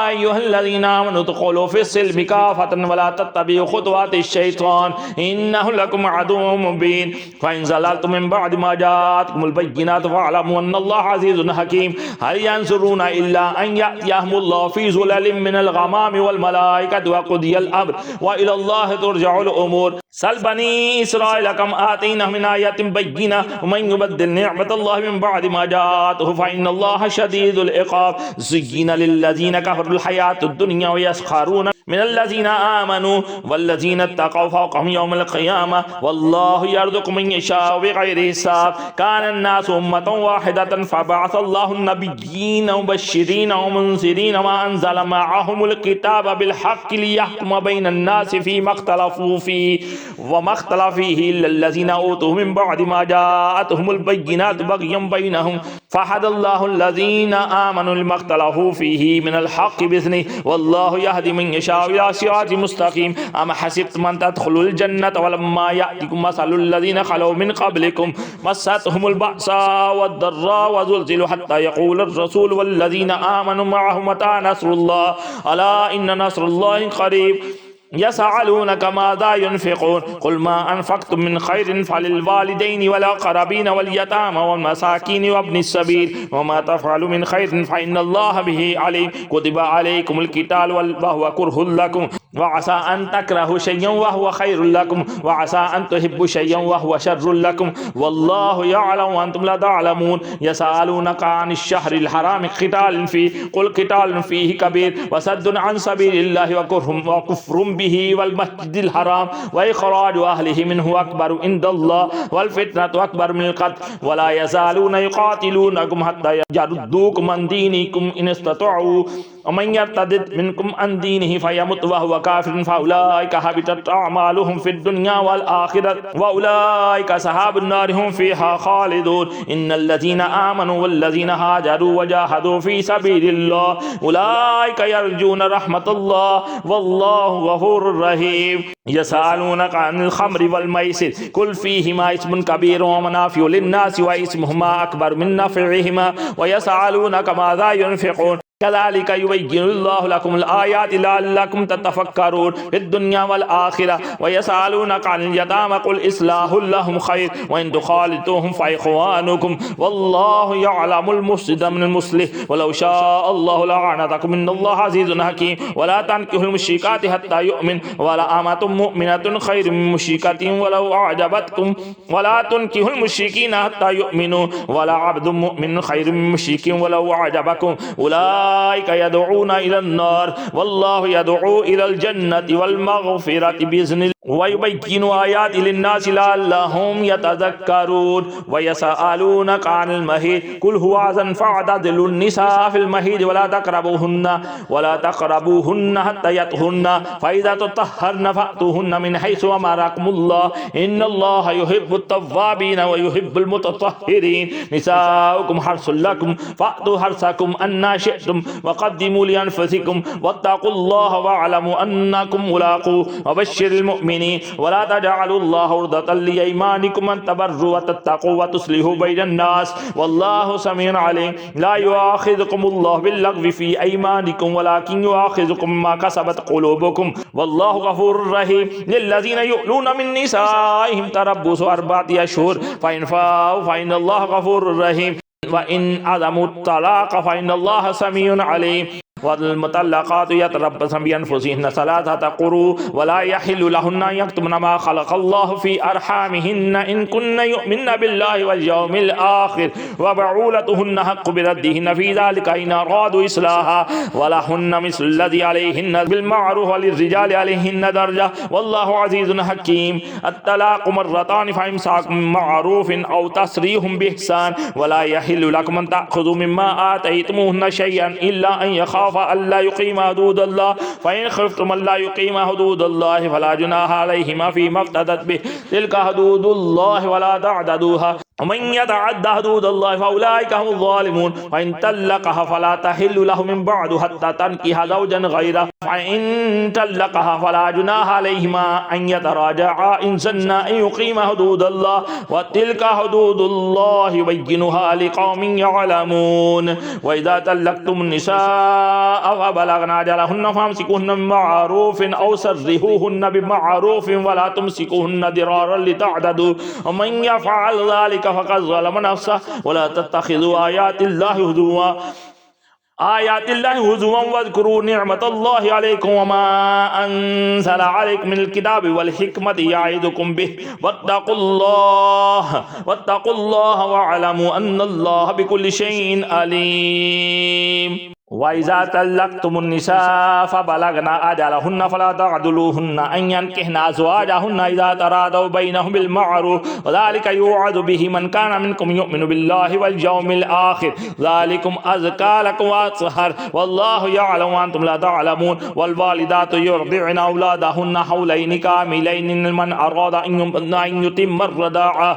S1: أيها الذين آمنوا ادخلوا في السلم كافة ولا تتبعوا خطوات الشيطان إنه لكم عدو مبين فإن زللتم من بعد ما جاءتكم البينات فاعلموا أن الله عزيز حكيم هل ينصرون إلا أن يأتيهم الله في ظلل من الغمام والملائكة وقضي الأمر وإلى الله ترجع الأمور سل بني إسرائيل كم آتيناهم من آية بينة ومن يبدل نعمة الله من بعد ما جاءته فإن الله شديد العقاب زين للذين كفروا الحياة الدنيا ويسخرون من الذين آمنوا والذين اتقوا فوقهم يوم القيامة والله يرزق من يشاء بغير حساب كان الناس أمة واحدة فبعث الله النبيين مبشرين ومنذرين وأنزل معهم الكتاب بالحق ليحكم بين الناس فيما اختلفوا فيه وما اختلف فيه إلا الذين أوتوا من بعد ما جاءتهم البينات بغيا بينهم فهدى الله الذين آمنوا لما اختلفوا فيه من الحق بإذنه والله يهدي من يشاء إلى صراط مستقيم أم حسبتم أن تدخلوا الجنة ولما يأتكم مثل الذين خلوا من قبلكم مستهم البأساء والضراء وزلزلوا حتى يقول الرسول والذين آمنوا معه متى نصر الله ألا إن نصر الله قريب يسألونك ماذا ينفقون قل ما أنفقتم من خير فللوالدين والأقربين واليتامى والمساكين وابن السبيل وما تفعلوا من خير فإن الله به عليم كتب عليكم القتال وهو كره لكم وعسى أن تكرهوا شيئا وهو خير لكم وعسى أن تحبوا شيئا وهو شر لكم والله يعلم وأنتم لا تعلمون يسألونك عن الشهر الحرام قتال فيه قل قتال فيه كبير وصد عن سبيل الله وكفر به والمسجد الحرام وإخراج أهله منه أكبر عند الله والفتنة أكبر من القتل ولا يزالون يقاتلونكم حتى يردوكم عن دينكم إن استطاعوا ومن يرتد منكم عن دينه فيمت وهو काफिरुन फउलाइका हबितत अअमालुहुम फिद दुनिया वल आखिरत व उलाइका असहाबुन नार हुम फीहा खालिदून इन्नल्लज़ीना आमनु वल्लज़ीना हाजरू वजाहदू फी सबीलिल्लाह उलाइका यरजूना रहमतल्लाह वल्लाहु गफूरुर रहीम यसअलूनका अनिल खम्रि वल मैसिर कुल फीहिमा इस्मुन कबीरुन व मनाफिउ लिन्नास व इस्मुहुमा अकबर मिन नफ़इहिमा व यसअलूनका माज़ा युनफ़िक़ून कज़ालिक युबय्यिनुल्लाहु लकुमुल आयाति लअल्लकुम ततफ़क्करून फ़िद दुनिया वल आखिरह व यसअलूनका अनिल यतामा कुल इस्लाहुल लहुम खैर व इन तुख़ालितूहुम फ़इख़्वानुकुम वल्लाहु यअलमुल मुफ़्सिद मिनल मुस्लिह वलौ शाअल्लाहु लअअनतकुम इन्नल्लाहा अज़ीज़ुन हकीम वला तन्किहुल मुश्रिकाति हत्ता युमिन वला अमतुम मुमिनतुन खैरुम मिन मुश्रिकतिन वलौ अअजबतकुम वला तुनकिहुल मुश्रिकीना हत्ता युमिनु वला अब्दुम मुमिनुन खैरुम मिन मुश्रिकिन वलौ अअजबकुम उलाइका यदऊना इलन नार वल्लाहु यदऊ इलल जन्नति वल मग़फ़िरति बिइज़्निही व युबय्यिनु आयातिहि लिन्नासि लअल्लहुम यतज़क्करून व यसअलूनका अनिल महीद कुल हुवा अज़न फ़अतज़िलुन निसा फ़िल महीद वला तक़रबूहुन्ना हत्ता यतहुरना फ़इज़ा ततहहरन फ़अतूहुन्ना मिन हैसु अमरकुमुल्लाह इन्नल्लाहा युहिब्बुत तव्वाबीन व युहिब्बुल मुतत्तहिरीन निसाउकुम हर्सुल लकुम फ़अतू हर्सकुम अन्ना शिअ्तुम वक़द्दिमू लिअन्फुसिकुम वत्तक़ुल्लाहा वअलमू अन्नकुम मुलाक़ूहु वबश्शिरिल मुमिनीन वला तजअलुल्लाहा उर्दतन लिअयमानिकुम अन तबर्रु व तत्तक़ू व तुस्लिहू बैनन नास वल्लाहु समीउन अलीम ला युआखिज़ुकुमुल्लाहु बिल्लग़्वी फ़ी अयमानिकुम वलाकिन युआखिज़ुकुम बिमा कसबत क़ुलूबुकुम वल्लाहु गफ़ूरुर रहीम लिल्लज़ीना युअलूना मिन निसाइहिम तरब्बुसु अर्बअति अशहुर फ़इन फ़ाउ फ़इनल्लाहा गफ़ूरुर रहीम व इन अज़मुत तलाक़ फ़इनल्लाहा समीउन अलीम वल्मुतल्लक़ातु यतरब्बस्न बिअन्फुसिहिन्ना सलासata क़ुरू वला यहिल्लु लहुन्ना यक्तुमना मा ख़लक़ल्लाहु फ़ी अर्हामिहिन्ना इन कुन्ना युमिन्ना बिल्लाहि वल यौमिल आख़िर व बऊलतुहुन्ना हक़्क़ु बिरद्दिहिन्ना फ़ी ज़ालिका इन अरादू इस्लाहा वलहुन्ना मिस्लुल्लज़ी अलैहिन्ना बिल्मअरूफ़ वलिर्रिजालि अलैहिन्ना दरजा वल्लाहु अज़ीज़ुन हकीम अत्तलाक़ु मर्रतानि फ़इम्साकुम बिमअरूफ़िन औ तस्रीहुम बिइहसान वला यहिल्लु लकुम अन तअख़ुज़ू मिम्मा आतयतमूहुन्ना शयअन इल्ला अन यख़ाफ़ा अल्ला युक़ीमा हुदूदल्लाह फ़इन ख़िफ़्तुम अल्ला युक़ीमा हुदूदल्लाह फ़ला जुनाहा अलैहिमा फ़ीमा इफ़्तदत बिही तिल्का हुदूदुल्लाह वला तअतदूहा वमन यतअद्द हुदूदल्लाह फ़उलाइका हुमुज़ ज़ालिमून फ़इन तल्लक़हा फ़ला तहिल्लु लहु मिन बअदु हत्ता तनकिहा ज़ौजन ग़ैरहु फ़इन तल्लक़हा फ़ला जुनाहा अलैहिमा अन यतराजआ इन ज़न्ना अन युक़ीमा हुदूदल्लाह व तिल्का हुदूदुल्लाह युबय्यिनुहा लिक़ौमिन यअलमून व इज़ा तल्लक़्तुमुन निसाअ फ़बलग़ना अजलहुन्ना फ़अम्सिकूहुन्ना बिमअरूफ़िन औ सर्रिहूहुन्ना बिमअरूफ़िन वला तुमसिकूहुन्ना दिरारन लितअतदू वमन यफ़अल ज़ालिका फ़क़द ज़लम नफ़्सहु वला तत्तख़िज़ू आयातिल्लाहि हुज़ुवन वज़्कुरू निअमतल्लाहि अलैकुम वमा अंज़ल अलैकुम मिनल किताबि वल हिकमति यअइज़ुकुम बिही वत्तक़ुल्लाह वअलमू अन्नल्लाह बिकुल्लि शैइन अलीम वइज़ा तल्लक़्तुमुन निसाअ फ़बलग़ना अजलहुन्ना फ़ला तअदुलूहुन्ना अन यन्किहना अज़वाजहुन्ना इज़ा तरादव बैनहुम बिल्मअरूफ़ ज़ालिका युअज़ु बिही मन कान मिनकुम युमिनु बिल्लाहि वल यौमिल आख़िर ज़ालिकुम अज़का लकुम व अत्हर वल्लाहु यअलमु व अंतुम ला तअलमून वल वालिदातु युरदिअना औलादहुन्ना हौलैनि कामिलैनि लिमन अरादा अन युतिम्मा अर्रदाअ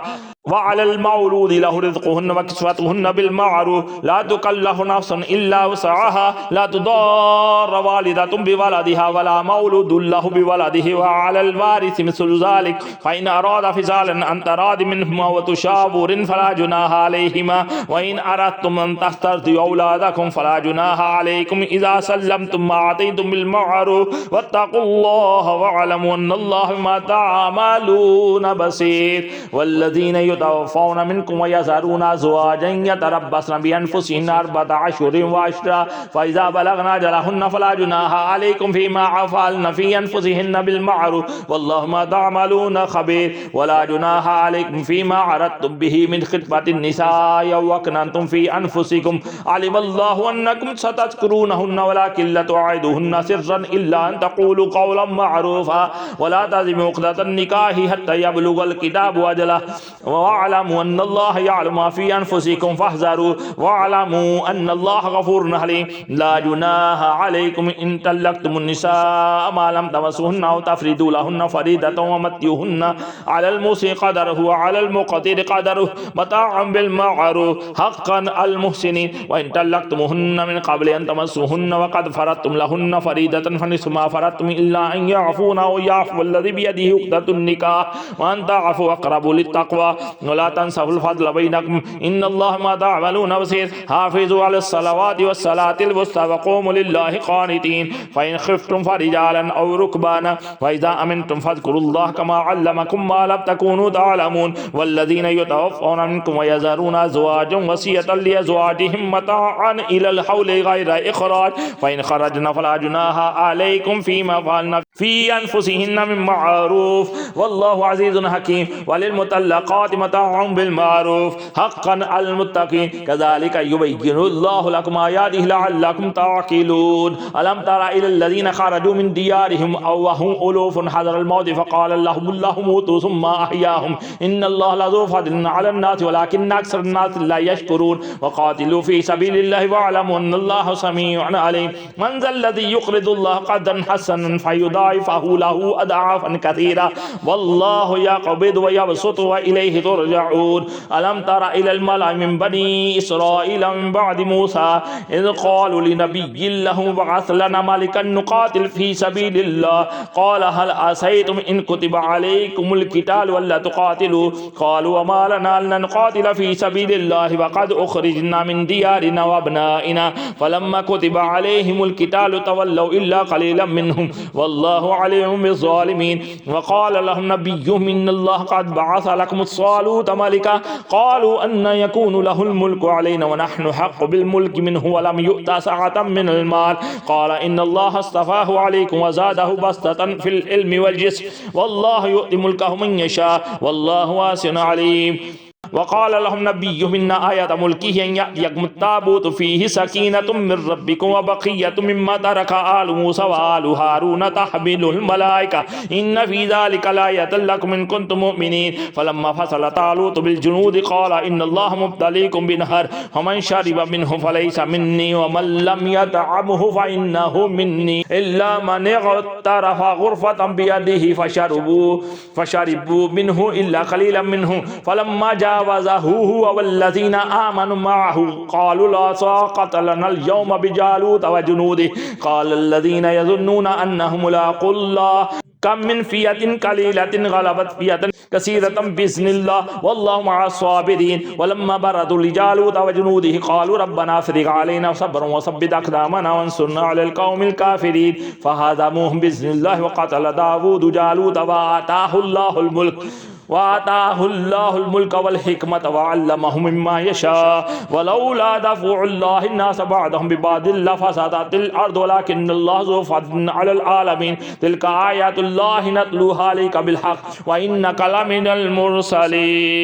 S1: वअलल मौलूदि लहु रिज़्क़ुहुन्ना व किस्वतुहुन्ना बिल्मअरूफ़ ला तुकल्लफ़ु नफ़्सुन इल्ला वुसअहा ला तुदर्र वालिदतुन बिवलदिहा वला मौलूदुन लहु बिवलदिही व अलल वारिसि मिस्लु ज़ालिक फ़इन अरादा फ़िसालन अन तरादि मिनहुमा व तशावुरिन फ़ला जुनाहा अलैहिमा व इन अरदतुम अन तस्तरदिउ औलादकुम फ़ला जुनाहा अलैकुम इज़ा सल्लमतुम मा आतयतुम बिल्मअरूफ़ वत्तक़ुल्लाह वअलमू अन्नल्लाहा बिमा तअमलून बसीर वल्लज़ीना यतवफ़ौना मिनकुम व यज़रूना अज़वाजन यतरब्बस्न बिअन्फुसिहिन्ना अर्बअता अशहुरिन व अशरा फ़इज़ा बलग़ना अजलहुन्ना फ़ला जुनाहा अलैकुम फ़ीमा अफ़अल्ना फ़ी अन्फुसिहिन्ना बिल्मअरूफ़ वल्लाहु बिमा तअमलून ख़बीर वला जुनाहा अलैकुम फ़ीमा अरदतुम बिही मिन ख़ित्बतिन निसाइ अव अकनंतुम फ़ी अन्फुसिकुम अलिमल्लाहु अन्नकुम सतज़कुरूनहुन्ना वलाकिन ला तुअदुहुन्ना सिर्रन इल्ला अन तक़ूलू क़ौलन मअरूफ़ा वला तज़िमू उक़दतन निकाहि हत्ता यबलुगल किताबु अजलहु واعلموا أن الله يعلم ما في أنفسكم فاحذروا واعلموا أن الله غفور حليم لا جناح عليكم إن طلقتم النساء ما لم تمسوهن أو تفرضوا لهن فريضة ومتعوهن على الموسع قدره وعلى المقتر قدره متاعا بالمعروف حقا المحسنين وإن طلقتموهن من قبل أن تمسوهن وقد فرضتم لهن فريضة فنصف ما فرضتم إلا أن يعفون أو يعفو الذي بيده عقدة النكاح وأن تعفوا أقرب للتقوى ولا تنسوا الفضل بينكم إن الله ما تعملون بصير حافظوا على الصلوات والصلاة الوسطى وقوموا لله قانتين فإن خفتم فرجالا أو ركبانا فإذا أمنتم فاذكروا الله كما علمكم ما لم تكونوا تعلمون والذين يتوفون منكم ويذرون أزواجا وصية لأزواجهم متاعا إلى الحول غير إخراج فإن خرجنا فلا جناح عليكم فيما فعلن في أنفسهن من معروف والله عزيز حكيم وللمطلقات متاع بالمعروف حقا على المتقين كذلك يبين الله لكم آياته لعلكم تعقلون ألم تر إلى الذين خرجوا من ديارهم أو وهم ألوف حذر الموت فقال لهم الله موتوا ثم أحياهم إن الله لذو فضل على الناس ولكن أكثر الناس لا يشكرون وقاتلوا في سبيل الله واعلموا أن الله سميع عليم من ذا الذي يقرض الله قرضا حسنا فيضاعفه له أضعافا كثيرا والله يقبض ويبسط وإليه ترجعون ألم تر إلى الملأ من بني إسرائيل من بعد موسى إذ قالوا لنبي له بعث لنا ملكا نقاتل في سبيل الله قال هل عسيتم إن كتب عليكم القتال ولا تقاتلوا قالوا وما لنا أن نقاتل في سبيل الله وقد أخرجنا من ديارنا وأبنائنا فلما كتب عليهم القتال تولوا إلا قليلا منهم والله عليم بالظالمين وقال لهم نبيهم إن الله قد بعث لكم طالوت ملكا قالوا أن يكون له الملك علينا ونحن حق بالملك منه ولم يؤت سعة من المال قال إن الله اصطفاه عليكم وزاده بسطة في العلم والجسم والله يؤتي ملكه من يشاء والله واسع عليم وقال لهم نبيهم إن آية ملكه أن يأتيكم التابوت فيه سكينة من ربكم وبقية مما ترك آل موسى وآل هارون تحمله الملائكة إن في ذلك لآية لكم إن كنتم مؤمنين فلما فصل طالوت بالجنود قال إن الله مبتليكم بنهر فمن شرب منه فليس مني ومن لم يطعمه فإنه مني إلا من اغترف غرفة بيده فشربوا منه إلا قليلا منه فلما جاوزه هو والذين آمنوا معه قالوا لا طاقة لنا اليوم بجالوت وجنوده قال الذين يظنون أنهم ملاقو الله كم من فئة قليلة غلبت فئة كثيرة بإذن الله والله مع الصابرين ولما بردوا لجالوت وجنوده قالوا ربنا افرغ علينا صبرا وثبت أقدامنا وانصرنا على القوم الكافرين فهزموهم بإذن الله وقتل داود جالوت وآتاه الله الملك والحكمة وعلمه مما يشاء ولولا دفع الله الناس بعضهم ببعض لفسدت الأرض ولكن الله ذو فضل على العالمين تلك آيات الله نتلوها عليك بالحق وإنك لمن المرسلين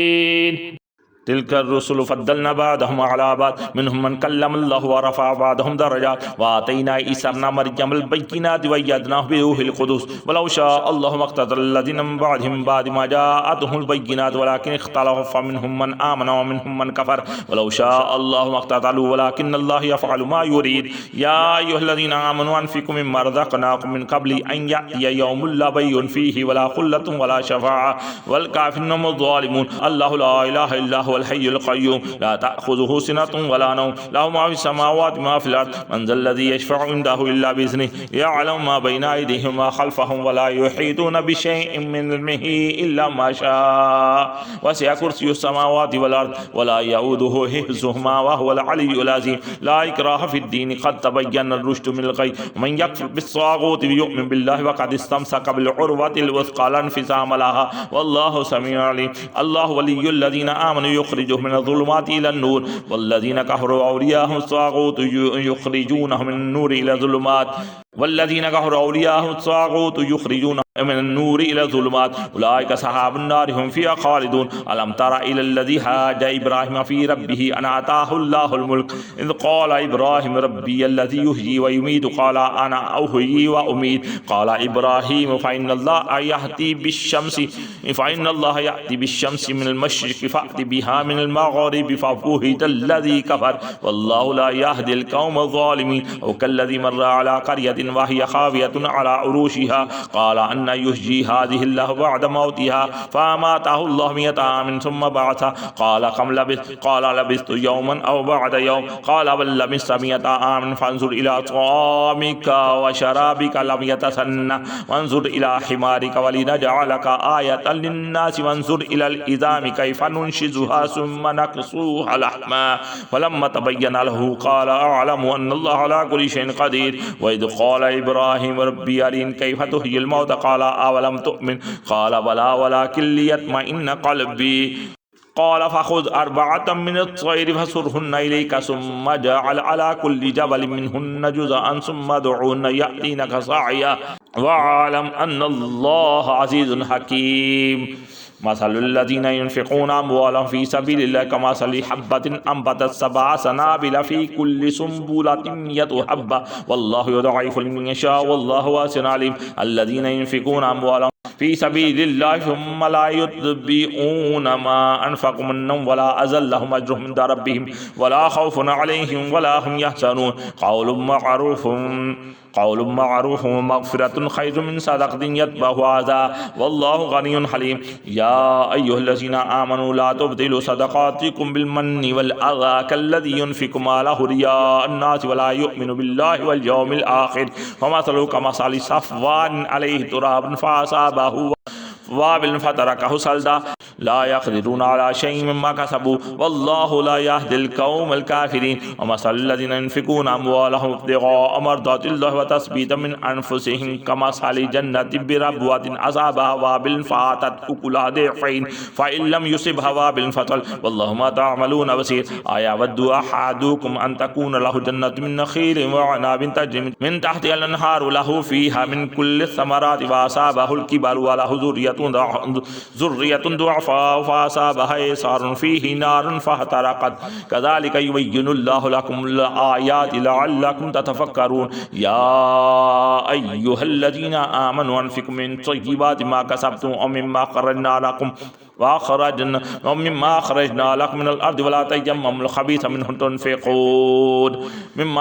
S1: تلك الرسل فضلنا بعضهم على بعض منهم من كلم الله ورفع بعضهم درجات وآتينا عيسى ابن مريم البينات وأيدناه بروح القدس ولو شاء الله ما اقتتل الذين من بعدهم بعد ما جاءتهم البينات ولكن اختلفوا فمنهم من آمن ومنهم من كفر ولو شاء الله ما اقتتلوا ولكن الله يفعل ما يريد يا أيها الذين آمنوا أنفقوا مما رزقناكم من قبل أن يأتي يوم لا بيع فيه ولا خلة ولا شفاعة والكافرون هم الظالمون الله لا إله إلا هو الحي القيوم لا تأخذه سنة ولا نوم له ما في السماوات ما في الأرض من ذا الذي يشفع عنده إلا بإذنه يعلم ما بين أيديهم وما خلفهم ولا يحيطون بشيء من علمه إلا ما شاء وسع كرسي السماوات والأرض ولا يؤوده حفظهما وهو العلي العظيم لا إكراه في الدين قد تبين الرشد من الغي ومن يكفر بالطاغوت ويؤمن بالله وقد استمسك بالعروة الوثقى لا انفصام لها والله سميع عليم الله ولي الذين آمنوا يخرجهم من الظلمات إلى النور والذين كفروا أولياءهم الطاغوت يخرجونهم من النور إلى الظلمات والذين كفروا أولياءهم الطاغوت يخرجون من النور إلى الظلمات أولئك أصحاب النار هم فيها خالدون ألم تر إلى الذي حاج إبراهيم في ربه أن آتاه الله الملك إذ قال إبراهيم ربي الذي يحيي ويميت قال أنا أحيي وأميت قال إبراهيم فإن الله يأتي بالشمس من المشرق فأت بها من المغرب فبهت الذي كفر والله لا يهدي القوم الظالمين أو كالذي مر على قرية وهي خاوية على عروشها قال أن يحيي هذه الله بعد موتها فأماته الله 100 عام ثم بعثه قال كم لبثت قال لبثت يوما أو بعد يوم قال بل لبثت 100 عام فانظر إلى طعامك وشرابك لم يتسنه وانظر إلى حمارك ولنجعلك آية للناس وانظر إلى العظام كيف ننشزها ثم نكسوها لحما فلما تبين له قال أعلم أن الله على كل شيء قدير وإذ قال إبراهيم ربي أرني كيف تحيي الموتى قال أولم تؤمن قال بلى ولكن ليطمئن قلبي قال فخذ 4 من الطير فصرهن إليك ثم اجعل على كل جبل منهن جزءا ثم ادعهن يأتينك سعيا واعلم أن الله عزيز حكيم مثل الذين ينفقون أموالهم في سبيل الله كمثل حبة أنبتت 7 سنابل في كل سنبلة 100 حبة والله يضاعف لمن يشاء والله واسع عليم الذين ينفقون أموالهم في سبيل الله ثم لا يتبعون ما أنفقوا منا ولا أذى لهم أجرهم عند ربهم ولا خوف عليهم ولا هم يحزنون قول معروف ومغفرة خير من صدقة يتبعها أذى والله غني حليم يا أيها الذين آمنوا لا تبطلوا صدقاتكم بالمن والأذى كالذي ينفق ماله رياء الناس ولا يؤمن بالله واليوم الآخر فمثله كمثل صفوان عليه تراب فأصابه وابل فتركه صلدا لا يقدرون على شيء مما كسبوا والله لا يهدي القوم الكافرين ومثل الذين ينفقون أموالهم ابتغاء مرضات الله وتثبيتا من أنفسهم كمثل جنة بربوة أصابها وابل فآتت أكلها ضعفين فإن لم يصبها وابل فطل والله ما تعملون بصير أيود أحدكم أن تكون له جنة من نخيل وعناب تجري من تحتها الأنهار له فيها من كل الثمرات وأصابه الكبر وله ذرية ضعفاء فأصابها إعصار فيه نار فاحترقت كذلك يبين الله لكم الآيات لعلكم تتفكرون يا أيها الذين آمنوا أنفقوا من طيبات ما كسبتم ومما أخرجنا لكم من الأرض ولا تيمموا الخبيث منه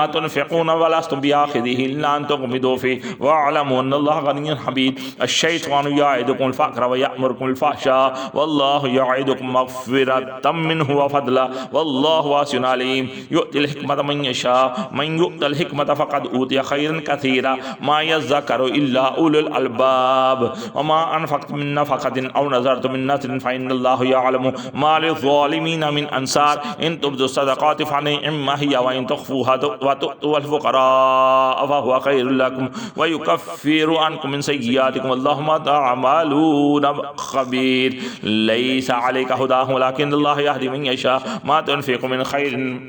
S1: تنفقون ولستم بآخذه إلا أن تغمضوا فيه واعلموا أن الله غني حميد الشيطان يعدكم الفقر ويأمركم الفحشاء والله يعدكم مغفرة منه وفضلا والله واسع عليم يؤتي الحكمة من يشاء من يؤتى الحكمة فقد أوتي خيرا كثيرا ما يذكر إلا أولو الألباب وما أنفقت من نفقة أو نذرت من نذر فإن الله يعلم ما للظالمين من أنصار إن تبدوا الصدقات فنعما هي وإن تخفوها وتؤتوا الفقراء فهو خير لكم ويكفر عنكم من سيئاتكم والله ما تعملون خبير ليس عليك هداهم ولكن الله يهدي من يشاء ما تنفق من خير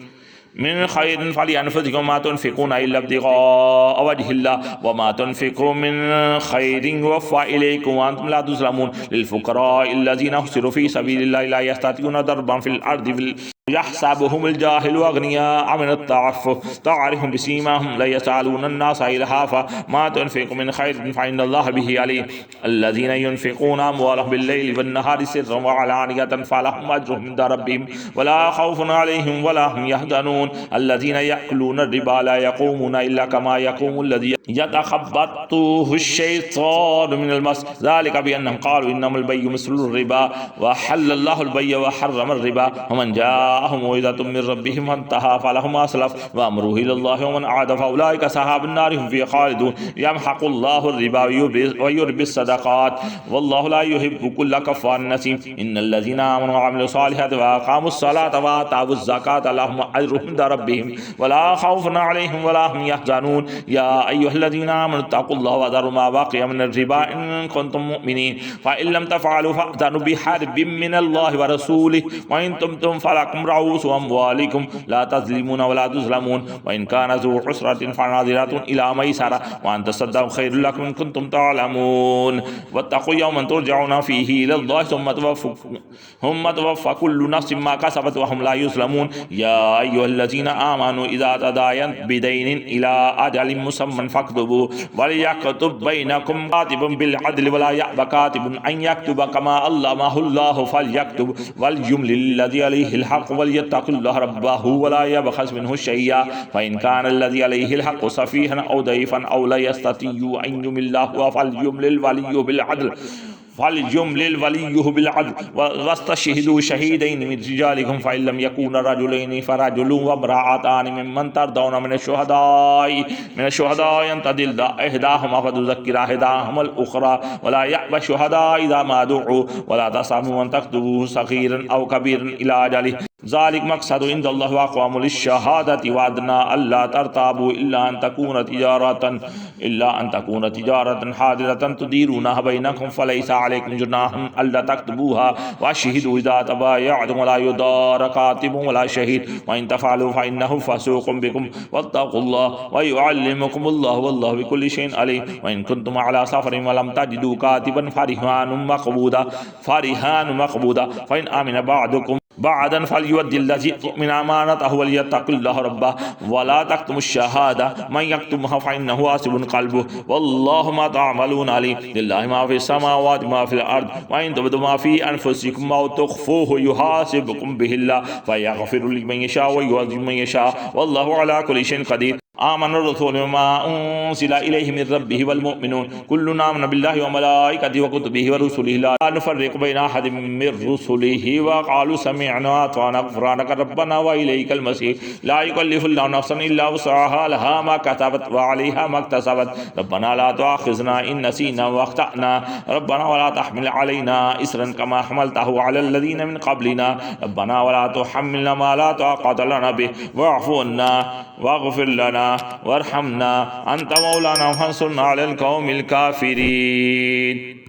S1: فلأنفسكم ما تنفقون إلا ابتغاء وجه الله وما تنفقوا من خير يوفى إليكم وأنتم لا تظلمون للفقراء الذين أحصروا في سبيل الله لا يستطيعون ضربا في الأرض يحسبهم الجاهل أغنياء من التعفف تعرفهم بسيماهم لا يسألون الناس إلحافا ما تنفق من خير فإن الله به عليم الذين ينفقون أموالهم بالليل والنهار سرا وعلانية فلهم أجرهم عند ربهم ولا خوف عليهم ولا هم يحزنون الذين يأكلون الربا لا يقومون إلا كما يقوم الذي يتخبطه الشيطان من المس ذلك بأنهم قالوا إنما البيع مثل الربا وحل الله البيع وحرم الربا ومن جاءهم موعظة من ربهم فانتهى فله ما سلف وأمره إلى الله ومن أعاد فأولئك أصحاب النار هم فيها خالدون يمحق الله الربا ويربي الصدقات والله لا يحب كل كفار نسيم إن الذين آمنوا وعملوا الصالحات وأقاموا الصلاة وآتوا الزكاة لهم أجرهم عند ربهم ولا خوف عليهم ولا هم يحزنون يا أيها الذين آمنوا اتقوا الله وذروا ما بقي من الربا إن كنتم مؤمنين فإن لم تفعلوا فأذنوا بحرب من الله ورسوله وإن تبتم فلكم لكم رؤوس أموالكم لا تظلمون ولا تظلمون وإن كان ذو عسرة فنظرة إلى ميسرة وأن تصدقوا خير لكم إن كنتم تعلمون واتقوا يوما ترجعون فيه إلى الله ثم توفى كل نفس ما كسبت وهم لا يظلمون يا أيها الذين آمنوا إذا تداينتم بدين إلى أجل مسمى فاكتبوا وليكتب بينكم كاتب بالعدل ولا يأبى كاتب أن يكتب كما علمه الله فليكتب وليملل الذي عليه الحق وليتق الله ربه ولا يبخس منه شيئا فإن كان الذي عليه الحق سفيها أو ضعيفا أو لا يستطيع أن يمل الله فليملل وليه بالعدل واستشهدوا شهيدين من رجالكم فإن لم يكونا رجلين فرجل وامرأتان ممن ترضون من الشهداء أن تضل إحداهما فتذكر إحداهما الأخرى ولا يأبى الشهداء إذا ما دعوا ولا تسأموا أن تكتبوه صغيرا أو كبيرا إلى أجله ذلك مقصد عند الله وأقوام للشهادة وأدنى ألا ترتابوا إلا أن تكون تجارة حاضرة تديرونها بينكم فليس عليكم جناح ألا تكتبوها وأشهدوا إذا تبايعتم ولا يضار كاتب ولا شهيد وإن تفعلوا فإنه فسوق بكم واتقوا الله ويعلمكم الله والله بكل شيء عليم وإن كنتم على سفر ولم تجدوا كاتبا فرهان مقبوضا فإن آمن بعضكم بعدا فليؤدي الذي من أمانته وليتق الله ربه ولا تكتموا الشهادة من يكتمها فإنه آثم قلبه والله ما تعملون عليم لله ما في السماوات ما في الأرض وإن تبدوا ما في أنفسكم أو تخفوه يحاسبكم به الله فيغفر لمن يشاء ويعذب من يشاء والله على كل شيء قدير آمن الرسول بما أنزل إليه من ربه والمؤمنون كلنا آمن بالله وملائكته وكتبه ورسله لا نفرق بين أحد من رسله وقالوا سمعنا وأطعنا غفرانك ربنا وإليك المصير لا يكلف الله نفسا إلا وسعها لها ما كسبت وعليها ما اكتسبت ربنا لا تؤاخذنا إن نسينا وأخطأنا ربنا ولا تحمل علينا إصرا كما حملته على الذين من قبلنا ربنا ولا تحملنا ما لا طاقة لنا به واعف عنا واغفر لنا وارحمنا أنت مولانا فانصرنا على القوم الكافرين.